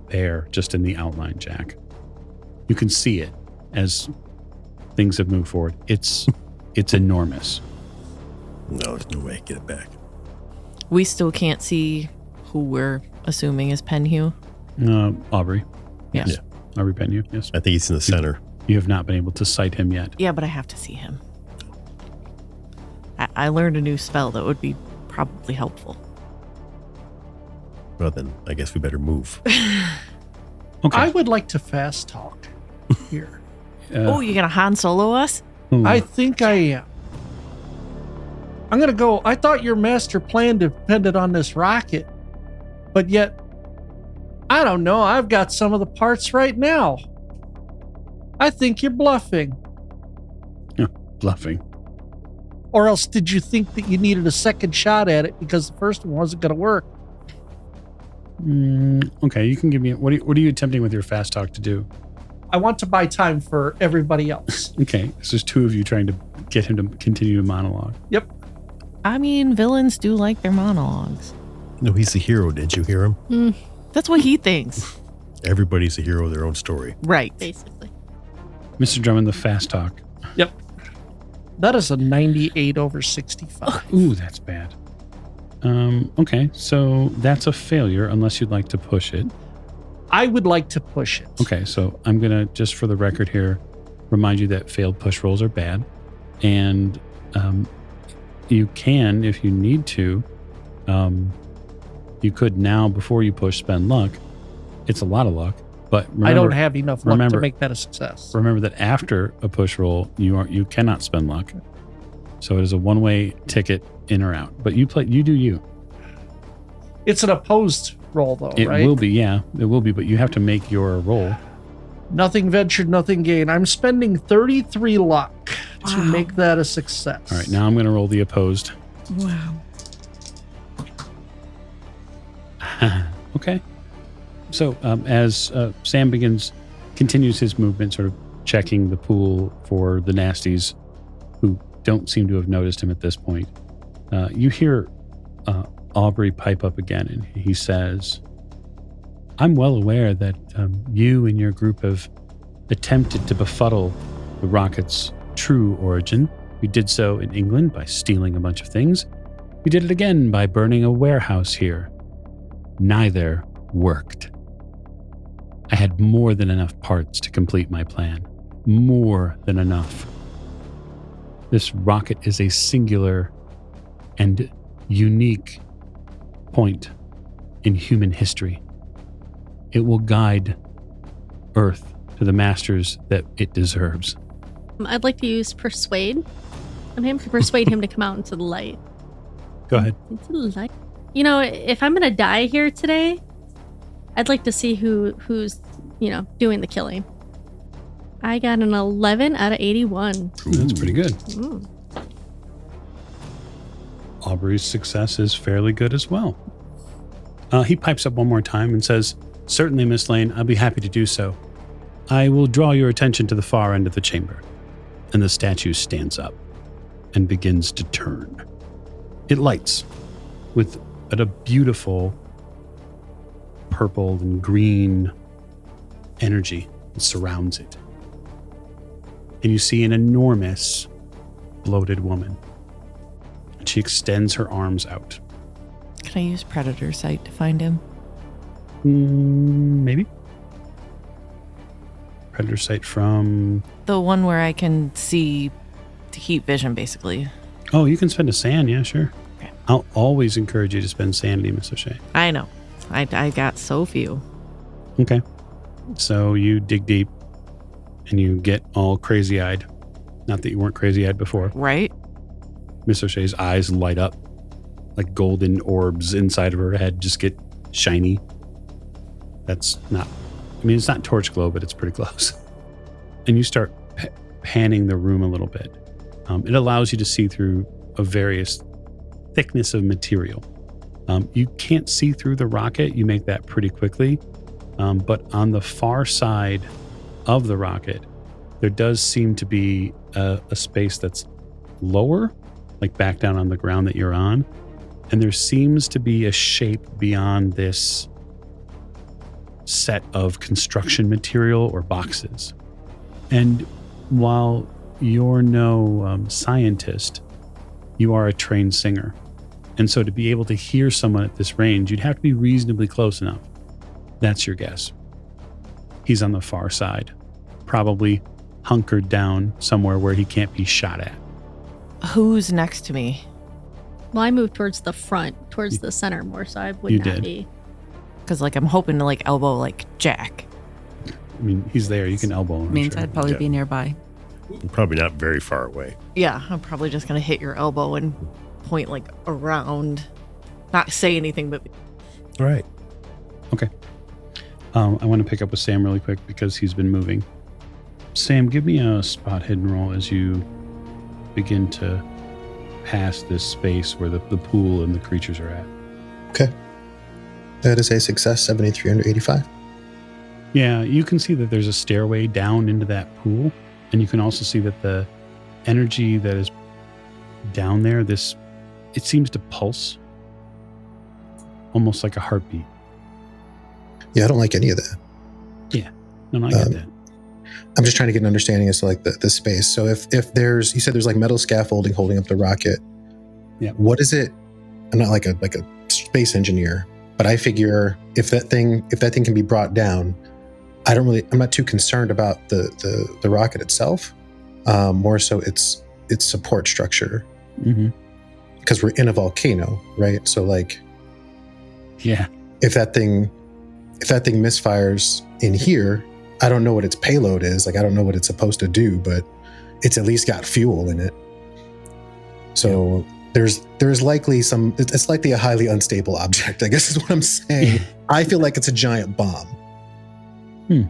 there just in the outline, Jack. You can see it as things have moved forward. It's enormous. No, there's no way to get it back. We still can't see who we're assuming is Penhew. Aubrey. Yes. Yeah. Aubrey Penhew, yes. I think he's in the center. You have not been able to sight him yet. Yeah, but I have to see him. I learned a new spell that would be probably helpful. Well, then I guess we better move. Okay. I would like to fast talk here. Oh, you're going to Han Solo us? I think I am. I'm going to go. I thought your master plan depended on this rocket, but yet, I don't know. I've got some of the parts right now. I think you're bluffing. Bluffing. Or else did you think that you needed a second shot at it because the first one wasn't going to work? Okay, you can give me... What are you attempting with your fast talk to do? I want to buy time for everybody else. Okay, so there's two of you trying to get him to continue to monologue. Yep. I mean, villains do like their monologues. No, he's the hero. Did you hear him? That's what he thinks. Everybody's a hero of their own story. Right. Basically. Mr. Drummond, the fast talk. Yep. That is a 98 over 65. Ooh, that's bad. Okay, so that's a failure unless you'd like to push it. I would like to push it. Okay, so I'm going to, just for the record here, remind you that failed push rolls are bad. And you can, if you need to, you could now, before you push, spend luck. It's a lot of luck, but remember, I don't have enough luck to make that a success. Remember that after a push roll, you cannot spend luck. So it is a one-way ticket in or out. But you do you. It's an opposed roll, though, right? It will be, yeah. It will be, but you have to make your roll. Nothing ventured, nothing gained. I'm spending 33 luck to Wow. make that a success. All right, now I'm going to roll the opposed. Wow. Okay. So as Sam continues his movement, sort of checking the pool for the nasties who don't seem to have noticed him at this point, you hear Aubrey pipe up again, and he says, I'm well aware that you and your group have attempted to befuddle the rocket's true origin. You did so in England by stealing a bunch of things. You did it again by burning a warehouse here. Neither worked. I had more than enough parts to complete my plan. More than enough. This rocket is a singular and unique point in human history. It will guide Earth to the masters that it deserves. I'd like to use persuade on him to persuade him to come out into the light. Go ahead. Into the light. You know, if I'm gonna die here today, I'd like to see who's doing the killing. I got an 11 out of 81. That's pretty good. Ooh. Aubrey's success is fairly good as well. He pipes up one more time and says, Certainly, Miss Lane, I'll be happy to do so. I will draw your attention to the far end of the chamber. And the statue stands up and begins to turn. It lights with a beautiful purple and green energy that surrounds it. And you see an enormous bloated woman. And she extends her arms out. Can I use predator sight to find him? Maybe. Predator sight from... The one where I can see to heat vision, basically. Oh, you can spend a sand. Yeah, sure. Okay. I'll always encourage you to spend sanity, Miss O'Shea. I know. I got so few. Okay. So you dig deep and you get all crazy-eyed. Not that you weren't crazy-eyed before. Right? Miss O'Shea's eyes light up like golden orbs inside of her head just get shiny. That's not... I mean, it's not torch glow, but it's pretty close. And you start panning the room a little bit. It allows you to see through a various thickness of material. You can't see through the rocket. You make that pretty quickly. But on the far side of the rocket, there does seem to be a space that's lower, like back down on the ground that you're on. And there seems to be a shape beyond this set of construction material or boxes. And while you're no scientist, you are a trained singer. And so to be able to hear someone at this range, you'd have to be reasonably close enough. That's your guess. He's on the far side, probably hunkered down somewhere where he can't be shot at. Who's next to me? Well, I moved towards the front, towards the center more, so I would You not did. be. Because I'm hoping to elbow Jack. I mean, he's there. You can elbow him. I'm Means sure. I'd probably Yeah. be nearby. Probably not very far away. Yeah, I'm probably just going to hit your elbow and point around. Not say anything, but All right. Okay. I want to pick up with Sam really quick because he's been moving. Sam, give me a spot hidden roll as you begin to pass this space where the pool and the creatures are at. Okay. That is a success, 73 under 85. Yeah, you can see that there's a stairway down into that pool, and you can also see that the energy that is down there, it seems to pulse almost like a heartbeat. Yeah, I don't like any of that. No, I get that. I'm just trying to get an understanding as to the space. So if there's, you said there's metal scaffolding holding up the rocket. Yeah. What is it? I'm not like a space engineer, but I figure if that thing can be brought down, I'm not too concerned about the rocket itself. More so its support structure. Mm-hmm. Because we're in a volcano, right? So Yeah. if that thing misfires in here, I don't know what its payload is. I don't know what it's supposed to do, but it's at least got fuel in it. So there's likely it's likely a highly unstable object, I guess is what I'm saying. I feel like it's a giant bomb. And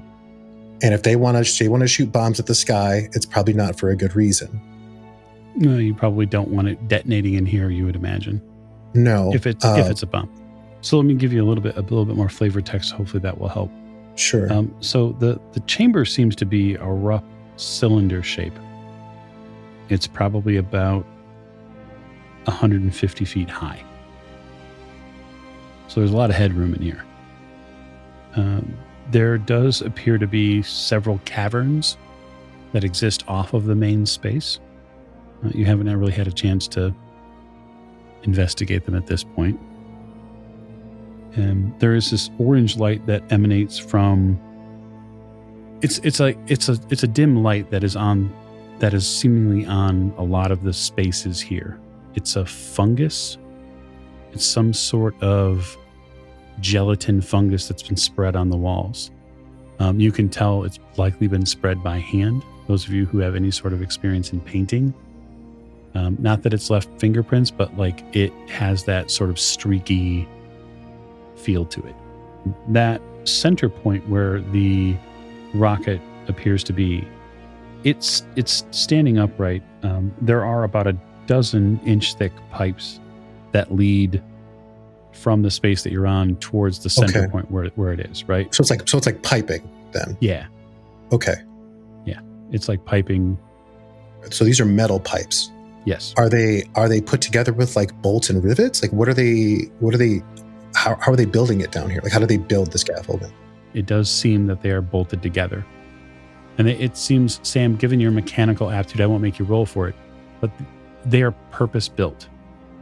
if they want to shoot bombs at the sky, it's probably not for a good reason. No, you probably don't want it detonating in here, you would imagine. No. If it's a bomb. So let me give you a little bit more flavor text. Hopefully that will help. Sure. So the chamber seems to be a rough cylinder shape. It's probably about 150 feet high. So there's a lot of headroom in here. There does appear to be several caverns that exist off of the main space. You haven't really had a chance to investigate them at this point. And there is this orange light that emanates from. It's a dim light that is seemingly on a lot of the spaces here. It's a fungus. It's some sort of gelatin fungus that's been spread on the walls. You can tell it's likely been spread by hand. Those of you who have any sort of experience in painting. Not that it's left fingerprints, but it has that sort of streaky feel to it. That center point where the rocket appears to be, it's standing upright. There are about a dozen inch thick pipes that lead from the space that you're on towards the center point where it is, right? So it's like piping then. Yeah. Okay. Yeah. It's like piping. So these are metal pipes. Yes. Are they put together with bolts and rivets? How are they building it down here? How do they build the scaffolding? It does seem that they are bolted together. And it seems, Sam, given your mechanical aptitude, I won't make you roll for it, but they are purpose built.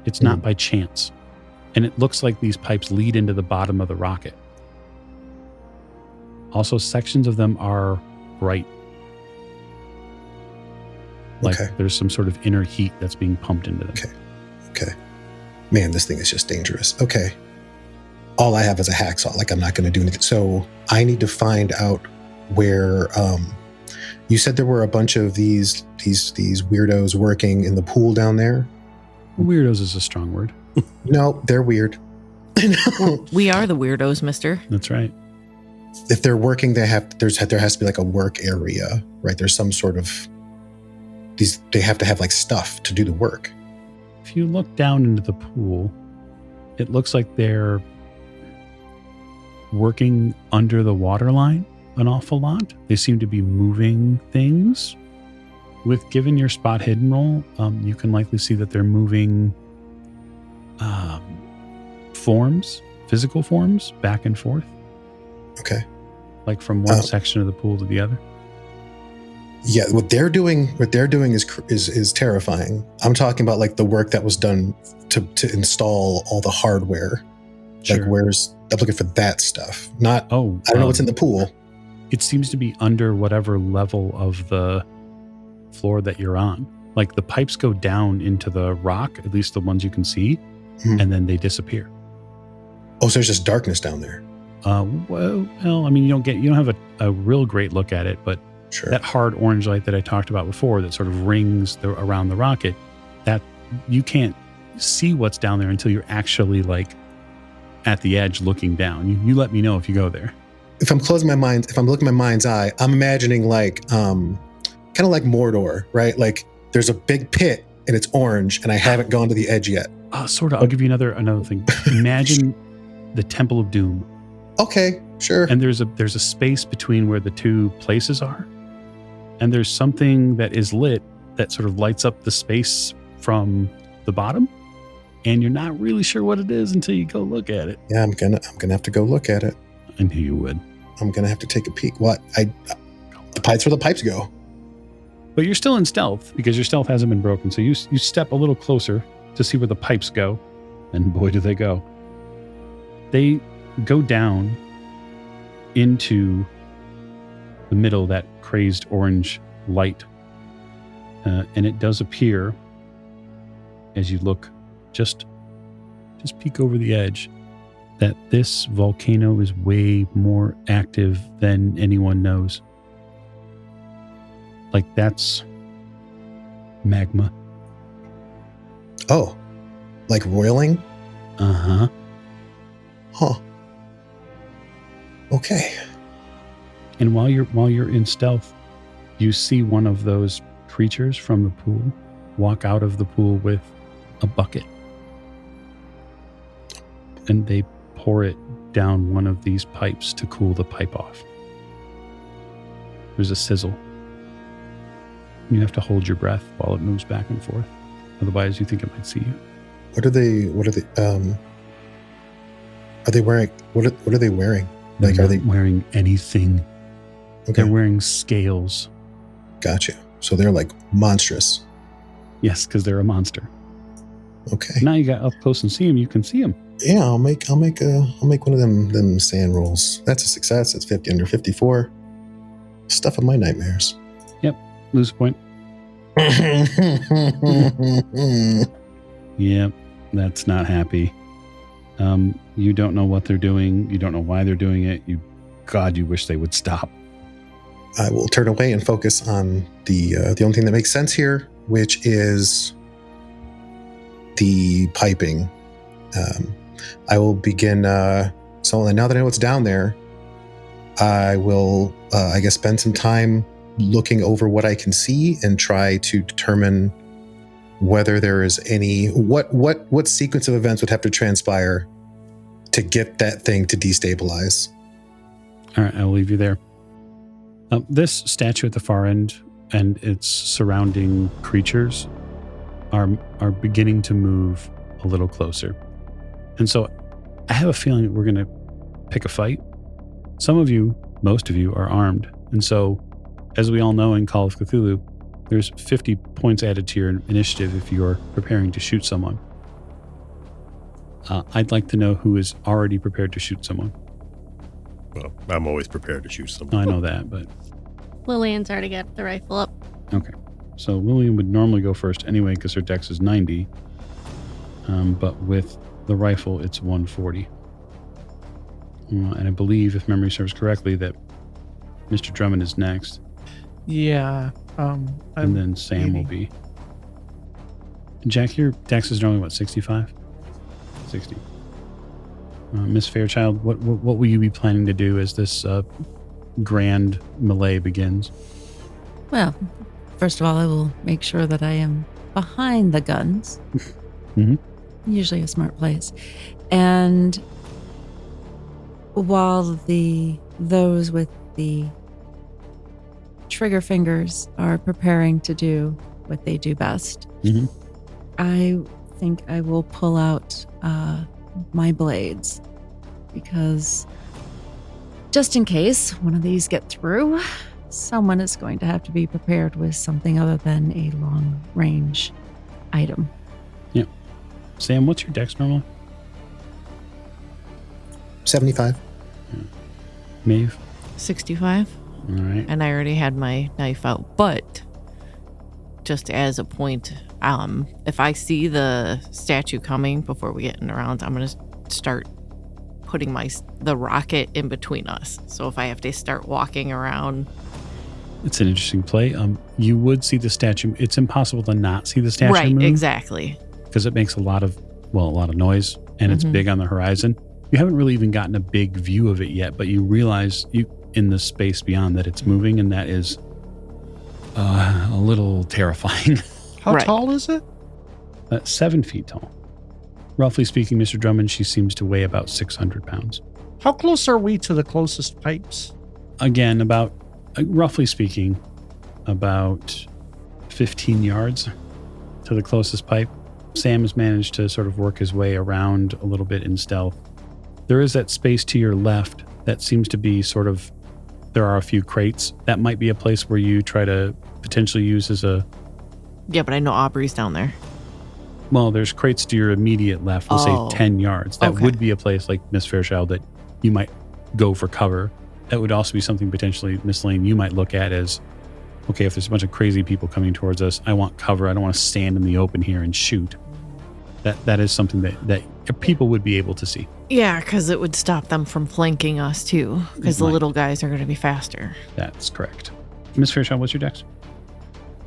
It's not by chance. And it looks like these pipes lead into the bottom of the rocket. Also, sections of them are bright. Like there's some sort of inner heat that's being pumped into them. Okay. Man, this thing is just dangerous. Okay. All I have is a hacksaw. Like, I'm not going to do anything. So I need to find out where, you said there were a bunch of these weirdos working in the pool down there. Weirdos is a strong word. No, they're weird. We are the weirdos, mister. That's right. If they're working, there has to be like a work area, right? There's some sort of they have to have like stuff to do the work. If you look down into the pool, it looks like they're working under the water line an awful lot. They seem to be moving things. Given your spot hidden roll, you can likely see that they're moving forms, physical forms, back and forth. Okay. Like from one section of the pool to the other. Yeah, what they're doing is terrifying. I'm talking about like the work that was done to install all the hardware. Sure. Like I'm looking for that stuff. Not I don't know what's in the pool. It seems to be under whatever level of the floor that you're on. Like the pipes go down into the rock, at least the ones you can see, and then they disappear. Oh, so there's just darkness down there. Well, I mean, you don't have a real great look at it, but sure. That hard orange light that I talked about before that sort of rings around the rocket, that you can't see what's down there until you're actually like at the edge looking down. You let me know if you go there. If I'm looking at my mind's eye, I'm imagining like, kind of like Mordor, right? Like there's a big pit and it's orange and I haven't gone to the edge yet. Sort of. I'll give you another thing. Imagine the Temple of Doom. Okay, sure. And there's a space between where the two places are. And there's something that is lit that sort of lights up the space from the bottom. And you're not really sure what it is until you go look at it. Yeah, I'm gonna have to go look at it. I knew you would. I'm gonna have to take a peek. What? The pipes where the pipes go. But you're still in stealth because your stealth hasn't been broken. So you step a little closer to see where the pipes go. And boy, do they go. They go down into the middle, that crazed orange light. And it does appear, as you look, just peek over the edge, that this volcano is way more active than anyone knows. Like that's magma. Oh, like roiling? Uh-huh. Huh. Okay. And while you're in stealth, you see one of those creatures from the pool walk out of the pool with a bucket. And they pour it down one of these pipes to cool the pipe off. There's a sizzle. You have to hold your breath while it moves back and forth. Otherwise, you think it might see you. What are they wearing? What are they wearing? They're not wearing anything. Okay. They're wearing scales. Gotcha. So they're like monstrous. Yes, because they're a monster. Okay. Now you got up close and see them. You can see them. Yeah, I'll make one of them sand rolls. That's a success. That's 50 under 54. Stuff of my nightmares. Yep. Lose a point. Yep. That's not happy. You don't know what they're doing. You don't know why they're doing it. You wish they would stop. I will turn away and focus on the only thing that makes sense here, which is the piping. I will begin. So now that I know what's down there, I will, spend some time looking over what I can see and try to determine whether there is any what sequence of events would have to transpire to get that thing to destabilize. All right, I'll leave you there. This statue at the far end and its surrounding creatures are beginning to move a little closer. And so I have a feeling that we're going to pick a fight. Some of you, most of you, are armed. And so, as we all know in Call of Cthulhu, there's 50 points added to your initiative if you're preparing to shoot someone. I'd like to know who is already prepared to shoot someone. Well, I'm always prepared to shoot someone. I know that, but... Lillian's already got the rifle up. Okay. So Lillian would normally go first anyway because her dex is 90. But with the rifle, it's 140. And I believe, if memory serves correctly, that Mr. Drummond is next. Yeah. And then Sam will be. Jack, your dex is normally, what, 65? 60. Miss Fairchild, what will you be planning to do as this grand melee begins? Well, first of all, I will make sure that I am behind the guns. Mm-hmm. Usually a smart place. And while those with the trigger fingers are preparing to do what they do best, Mm-hmm. I think I will pull out my blades, because just in case one of these get through, someone is going to have to be prepared with something other than a long range item. Yeah. Sam, what's your dex normally? 75. Maeve? 65. All right. And I already had my knife out. But just as a point, if I see the statue coming before we get in the rounds, I'm going to start putting the rocket in between us. So if I have to start walking around. It's an interesting play. You would see the statue. It's impossible to not see the statue right, move. Exactly. Because it makes a lot of noise, and it's big on the horizon. You haven't really even gotten a big view of it yet, but you realize in the space beyond that it's moving, and that is a little terrifying. How tall is it? 7 feet tall. Roughly speaking, Mr. Drummond, she seems to weigh about 600 pounds. How close are we to the closest pipes? Again, about, roughly speaking, about 15 yards to the closest pipe. Sam has managed to sort of work his way around a little bit in stealth. There is that space to your left that seems to be sort of, there are a few crates. That might be a place where you try to potentially use as a... Yeah, but I know Aubrey's down there. Well, there's crates to your immediate left, we'll say 10 yards. That would be a place like Miss Fairchild that you might go for cover. That would also be something potentially, Miss Lane, you might look at as, okay, if there's a bunch of crazy people coming towards us, I want cover. I don't want to stand in the open here and shoot. That is something that people would be able to see. Yeah, because it would stop them from flanking us too, because the little guys are going to be faster. That's correct. Miss Fairchild, what's your dex?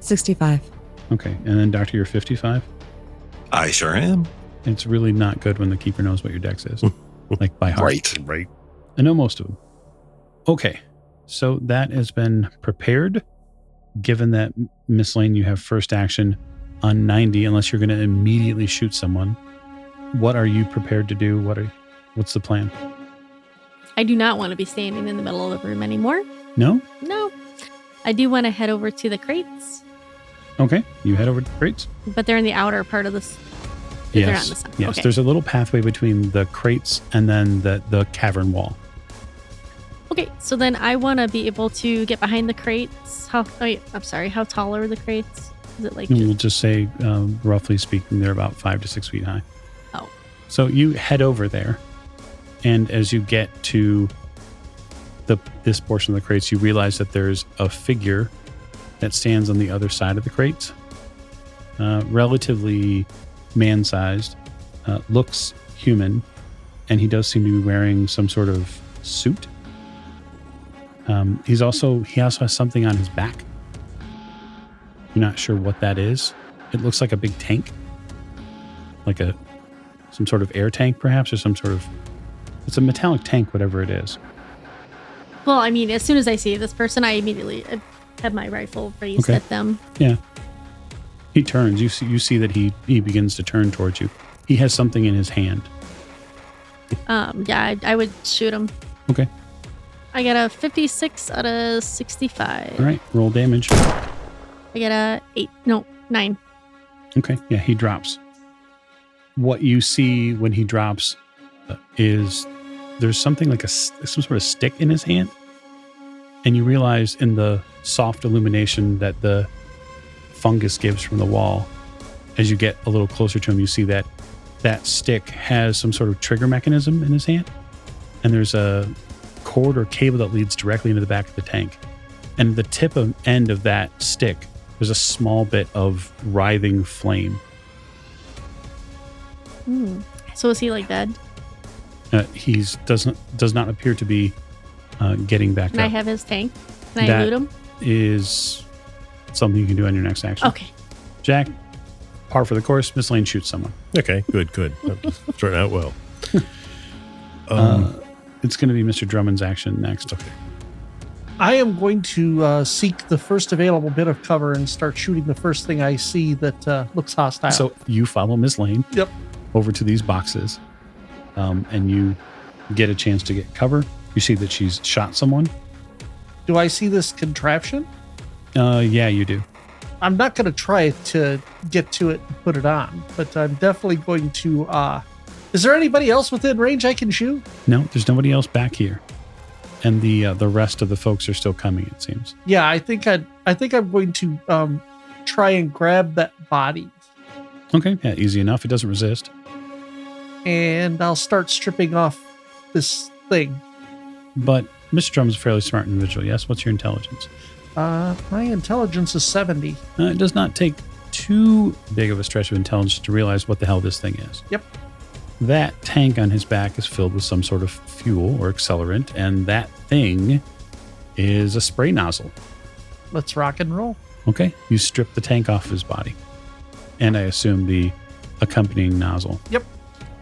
65. Okay, and then Doctor, you're 55? I sure am. It's really not good when the keeper knows what your dex is, like by heart. Right. I know most of them. Okay, so that has been prepared. Given that, Miss Lane, you have first action on 90, unless you're going to immediately shoot someone. What are you prepared to do? What's the plan? I do not want to be standing in the middle of the room anymore. No? No. I do want to head over to the crates. Okay, you head over to the crates. But they're in the outer part of this. Yes, They're on the side. yes. Okay. There's a little pathway between the crates and then the cavern wall. Okay, so then I want to be able to get behind the crates. How tall are the crates? Is it like... We'll just say, roughly speaking, they're about 5 to 6 feet high. Oh. So you head over there, and as you get to this portion of the crates, you realize that there's a figure that stands on the other side of the crates. Relatively man-sized, looks human, and he does seem to be wearing some sort of suit. He also has something on his back. You're not sure what that is. It looks like a big tank, like some sort of air tank, perhaps, or it's a metallic tank, whatever it is. Well, I mean, as soon as I see this person, I immediately have my rifle raised at them. Yeah. He turns. You see that he begins to turn towards you. He has something in his hand. Yeah, I would shoot him. Okay. I got a 56 out of 65. All right. Roll damage. I got a 9. Okay. Yeah, he drops. What you see when he drops is there's something like some sort of stick in his hand. And you realize in the soft illumination that the fungus gives from the wall, as you get a little closer to him, you see that that stick has some sort of trigger mechanism in his hand. And there's a cord or cable that leads directly into the back of the tank. And the tip of end of that stick, there's a small bit of writhing flame. So is he like dead? He does not appear to be getting back Can up. I have his tank? Can I That loot him? is something you can do on your next action. Okay. Jack, par for the course. Miss Lane shoots someone. Okay, good. Starting out well. It's going to be Mr. Drummond's action next. Okay. I am going to seek the first available bit of cover and start shooting the first thing I see that looks hostile. So you follow Miss Lane Yep. over to these boxes, and you get a chance to get cover. You see that she's shot someone. Do I see this contraption? Yeah, you do. I'm not going to try to get to it and put it on, but I'm definitely going to. Is there anybody else within range I can shoot? No, there's nobody else back here, and the rest of the folks are still coming. It seems. Yeah, I think I'm going to try and grab that body, Okay, yeah, easy enough. It doesn't resist. and I'll start stripping off this thing. But Mr. Drummond's a fairly smart individual. Yes. What's your intelligence? My intelligence is 70. It does not take too big of a stretch of intelligence to realize what the hell this thing is. Yep. That tank on his back is filled with some sort of fuel or accelerant, and that thing is a spray nozzle. Let's rock and roll. Okay. You strip the tank off his body, and I assume the accompanying nozzle. Yep.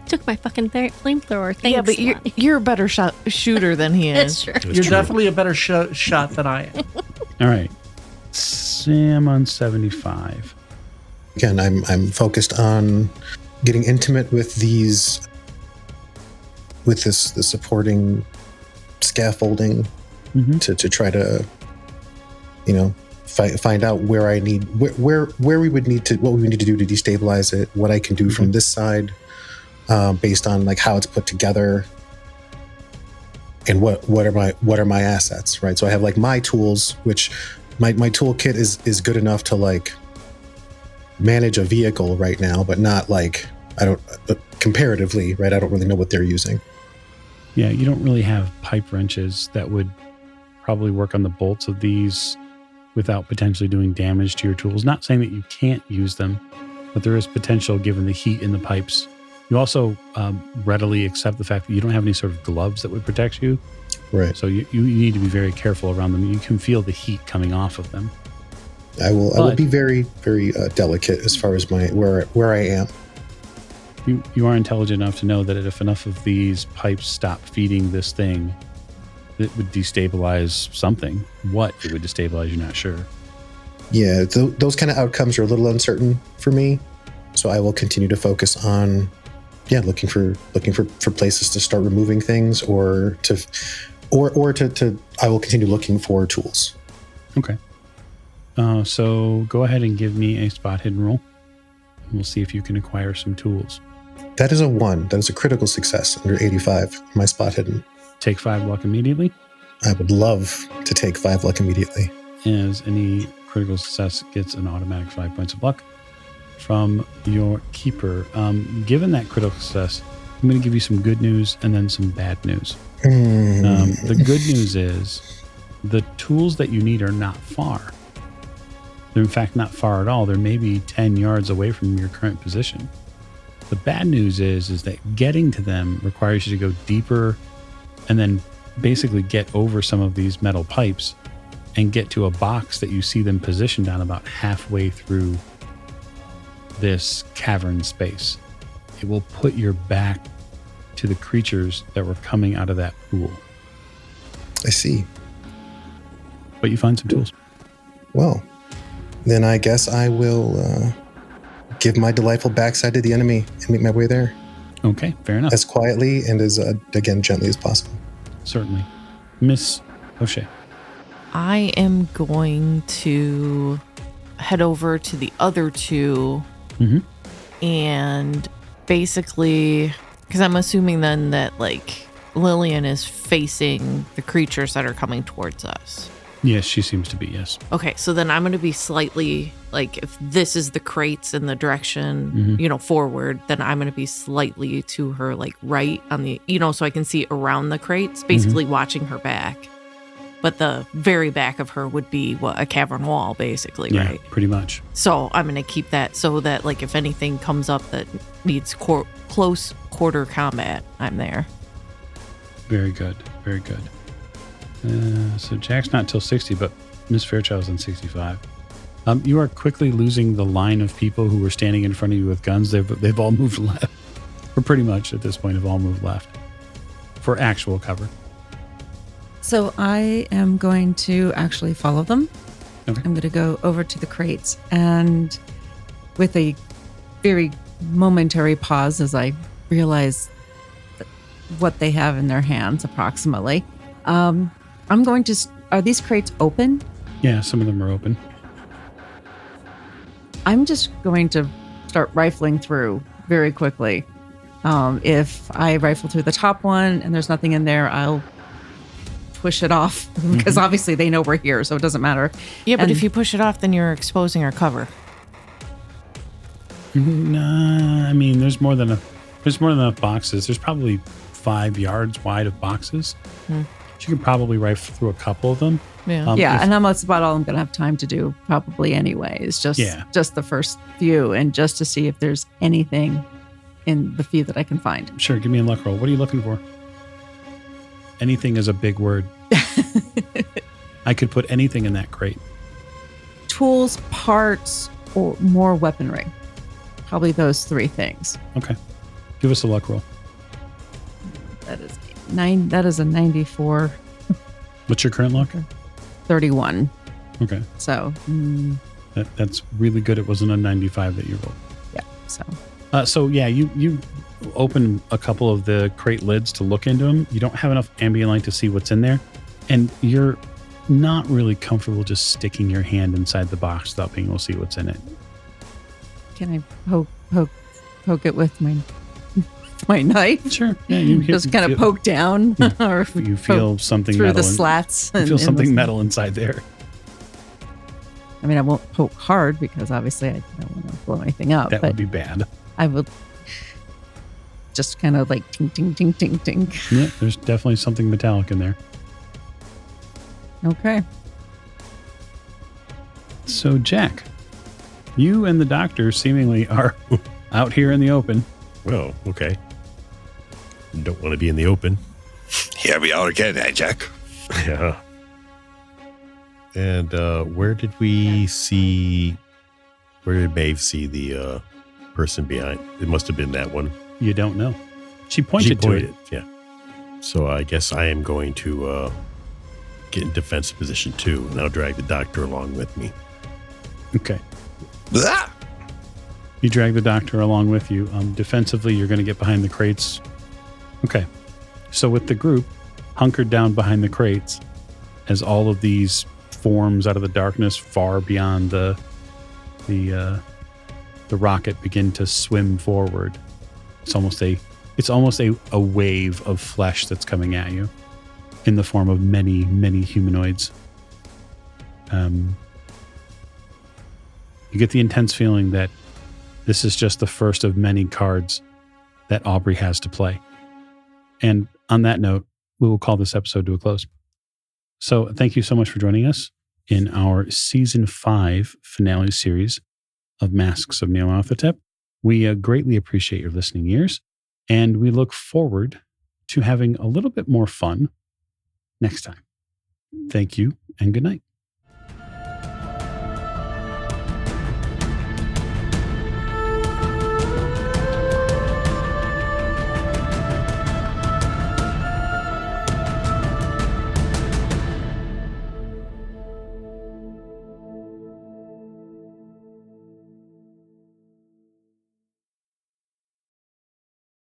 Took my fucking flamethrower. Thanks. Yeah, but you're a better shooter than he That's is. true. You're definitely a better shot than I am. All right. Sam on 75. Again, I'm focused on getting intimate with the supporting scaffolding Mm-hmm. to try to, find out where I need where we would need to, what we need to do to destabilize it, what I can do from this side, based on like how it's put together, and what are my assets, right? So I have like my tools, which my toolkit is good enough to like manage a vehicle right now, but not like comparatively, right? I don't really know what they're using. Yeah, you don't really have pipe wrenches that would probably work on the bolts of these without potentially doing damage to your tools. Not saying that you can't use them, but there is potential given the heat in the pipes. You also readily accept the fact that you don't have any sort of gloves that would protect you. Right. So you need to be very careful around them. You can feel the heat coming off of them. I will be very, very delicate as far as where I am. You are intelligent enough to know that if enough of these pipes stop feeding this thing, it would destabilize something. What it would destabilize, you're not sure. Yeah, those kind of outcomes are a little uncertain for me. So I will continue to focus on, looking for places to start removing things, or I will continue looking for tools. Okay. So go ahead and give me a spot hidden roll. We'll see if you can acquire some tools. That is a 1. That is a critical success under 85. My spot hidden. Take 5 luck immediately. I would love to take 5 luck immediately. As any critical success gets an automatic 5 points of luck from your keeper. Given that critical success, I'm going to give you some good news and then some bad news. The good news is the tools that you need are not far. They're in fact not far at all. They're maybe 10 yards away from your current position. The bad news is that getting to them requires you to go deeper and then basically get over some of these metal pipes and get to a box that you see them positioned on about halfway through this cavern space. It will put your back to the creatures that were coming out of that pool. I see. But you find some tools. Well, then I guess I will give my delightful backside to the enemy and make my way there. Okay, fair enough. As quietly and as, again, gently as possible. Certainly. Miss O'Shea. I am going to head over to the other two and basically, because I'm assuming then that like Lillian is facing the creatures that are coming towards us. Yes, she seems to be, yes. Okay, so then I'm going to be slightly, like, if this is the crates in the direction, forward, then I'm going to be slightly to her, like, right on the, so I can see around the crates, basically watching her back. But the very back of her would be, a cavern wall, basically, Yeah, right? pretty much. So I'm going to keep that so that, like, if anything comes up that needs close quarter combat, I'm there. Very good. Very good. So Jack's not till 60, but Miss Fairchild's on 65. You are quickly losing the line of people who were standing in front of you with guns. They've all moved left. Or pretty much at this point have all moved left for actual cover. So I am going to actually follow them. Okay. I'm going to go over to the crates, and with a very momentary pause as I realize what they have in their hands approximately, I'm going to... Are these crates open? Yeah, some of them are open. I'm just going to start rifling through very quickly. If I rifle through the top one and there's nothing in there, I'll push it off because obviously they know we're here, so it doesn't matter. Yeah, but if you push it off, then you're exposing our cover. Nah, I mean, there's more than enough boxes. There's probably 5 yards wide of boxes. You can probably rifle through a couple of them. Yeah. And that's about all I'm going to have time to do probably anyways. Just the first few, and just to see if there's anything in the few that I can find. Sure, give me a luck roll. What are you looking for? Anything is a big word. I could put anything in that crate. Tools, parts, or more weaponry. Probably those 3 things. Okay. Give us a luck roll. That is a 94. What's your current luck? 31. Okay. So that's really good. It wasn't a 95 that you rolled. Yeah. So you open a couple of the crate lids to look into them. You don't have enough ambient light to see what's in there, and you're not really comfortable just sticking your hand inside the box without being able to see what's in it. Can I poke it with my knife? Sure. Yeah, you just kind of poke down, or you feel something through metal the slats. You feel something metal inside there. I mean, I won't poke hard because obviously I don't want to blow anything up. That would be bad. I will just kind of like ting, ting, ting, ting, ting. Yeah, there's definitely something metallic in there. Okay. So, Jack, you and the doctor seemingly are out here in the open. Well, okay. Don't want to be in the open. Here we are again, eh, Jack? Yeah. And where did Maeve see the person behind? It must have been that one. You don't know. She pointed to it. Yeah. So I guess I am going to get in defensive position too, and I'll drag the doctor along with me. Okay. Blah! You drag the doctor along with you. Defensively, you're going to get behind the crates. Okay. So with the group hunkered down behind the crates, as all of these forms out of the darkness far beyond the rocket begin to swim forward, it's almost a wave of flesh that's coming at you in the form of many, many humanoids. You get the intense feeling that this is just the first of many cards that Aubrey has to play. And on that note, we will call this episode to a close. So thank you so much for joining us in our Season 5 finale series of Masks of Nyarlathotep. We greatly appreciate your listening ears, and we look forward to having a little bit more fun next time. Thank you, and good night.